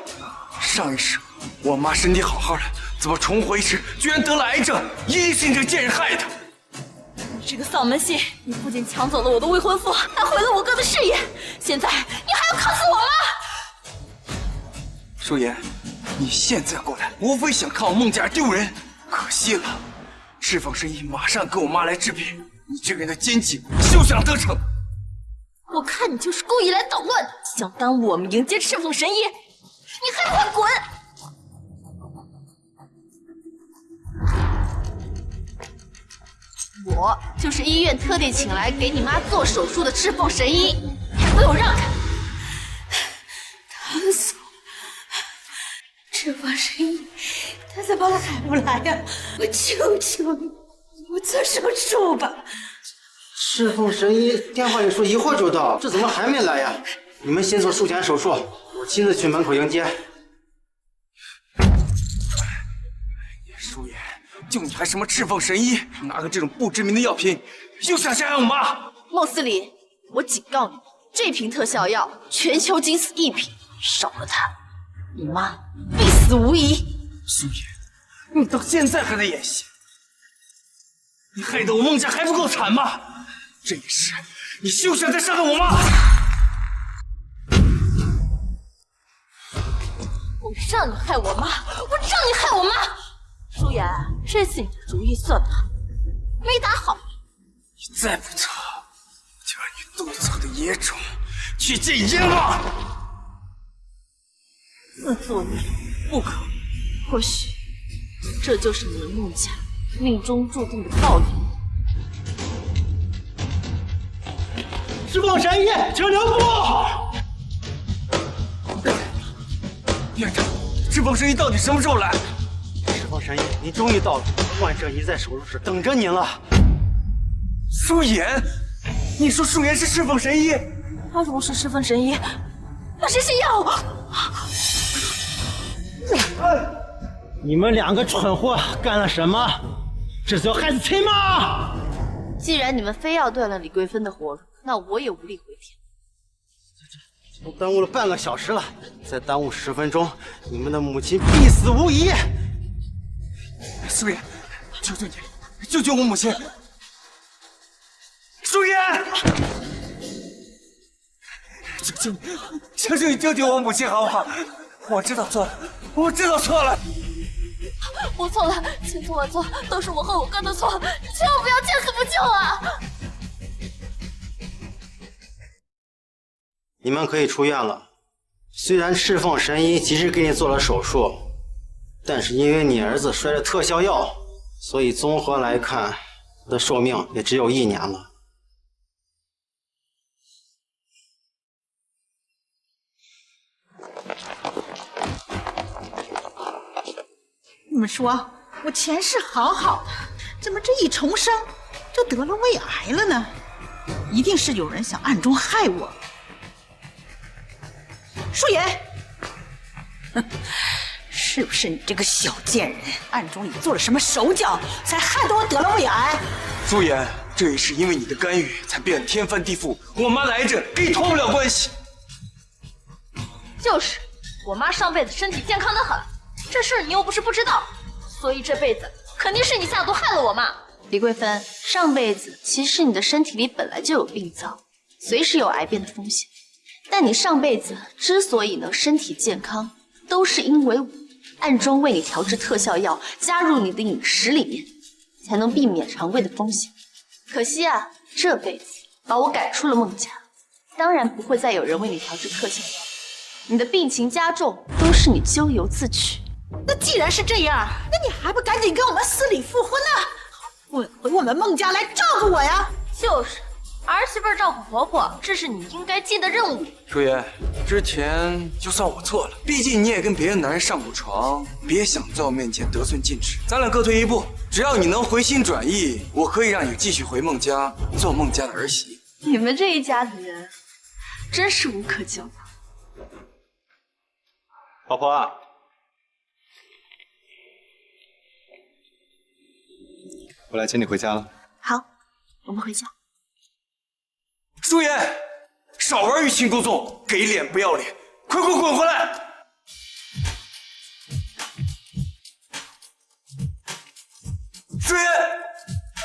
上一世我妈身体好好的，怎么重活一世居然得了癌症？一定是你这个贱人害的！你这个丧门星，你不仅抢走了我的未婚夫，还毁了我哥的事业，现在你还要砍死我吗？舒颜，你现在过来，无非想看我孟家丢人，可惜了，赤凤神医马上跟我妈来治病。你这个人的奸计休想得逞！我看你就是故意来捣乱的，想耽误我们迎接赤凤神医，你还不快滚！我就是医院特地请来给你妈做手术的赤凤神医，还不给我让开！疼死我了！赤凤神医，他怎么还不来呀？我求求你！我做手术吧。赤凤神医电话里说一会儿就到，这怎么还没来呀？你们先做术前手术，我亲自去门口迎接。舒颜，就你还什么赤凤神医，拿个这种不知名的药品，又想陷害我妈？孟司礼，我警告你，这瓶特效药全球仅此一瓶，少了它，你妈必死无疑。舒颜，你到现在还在演戏？你害得我孟家还不够惨吗？这一世，你休想再伤害我妈！我让你害我妈，我让你害我妈！舒颜，这次你的主意算盘没打好。你再不走，就让你肚子后的野种去见阎王！自作孽不可，或许这就是你们孟家命中注定的报应。赤凤神医，请留步！院长，赤凤神医到底什么时候来？赤凤神医，您终于到了，患者已在手术室等着您了。舒颜，你说舒颜是赤凤神医？他如果是赤凤神医，那谁要？你们两个蠢货干了什么？这是要害死亲妈！既然你们非要断了李桂芬的活路，那我也无力回天。都耽误了半个小时了，再耽误10分钟，你们的母亲必死无疑。舒颜，求求你，救救我母亲！舒颜，求求你，求求你救救我母亲好不好？我知道错了，我知道错了。我错了，千错万错，都是我和我哥的错，你千万不要见死不救啊！你们可以出院了。虽然赤凤神医及时给你做了手术，但是因为你儿子摔了特效药，所以综合来看，他的寿命也只有1年了。你们说，我前世好好的，怎么这一重生就得了胃癌了呢？一定是有人想暗中害我。舒颜，是不是你这个小贱人暗中里做了什么手脚，才害得我得了胃癌？舒颜，这也是因为你的干预，才变得天翻地覆。我妈的癌症跟你脱不了关系。就是，我妈上辈子身体健康的很，这事你又不是不知道，所以这辈子肯定是你下毒害了我嘛！李贵芬，上辈子其实你的身体里本来就有病灶，随时有癌变的风险。但你上辈子之所以能身体健康，都是因为我暗中为你调制特效药，加入你的饮食里面，才能避免肠胃的风险。可惜啊，这辈子把我赶出了孟家，当然不会再有人为你调制特效药。你的病情加重，都是你咎由自取。那既然是这样，那你还不赶紧跟我们司礼复婚呢？滚回我们孟家来照顾我呀！就是，儿媳妇照顾婆婆，这是你应该尽的任务。舒言，之前就算我错了，毕竟你也跟别的男人上过床，别想在我面前得寸进尺。咱俩各退一步，只要你能回心转意，我可以让你继续回孟家做孟家的儿媳。你们这一家子人，真是无可救药。婆婆，我来接你回家了。好，我们回家。舒言，少玩欲擒故纵，给脸不要脸，快滚回来！舒言。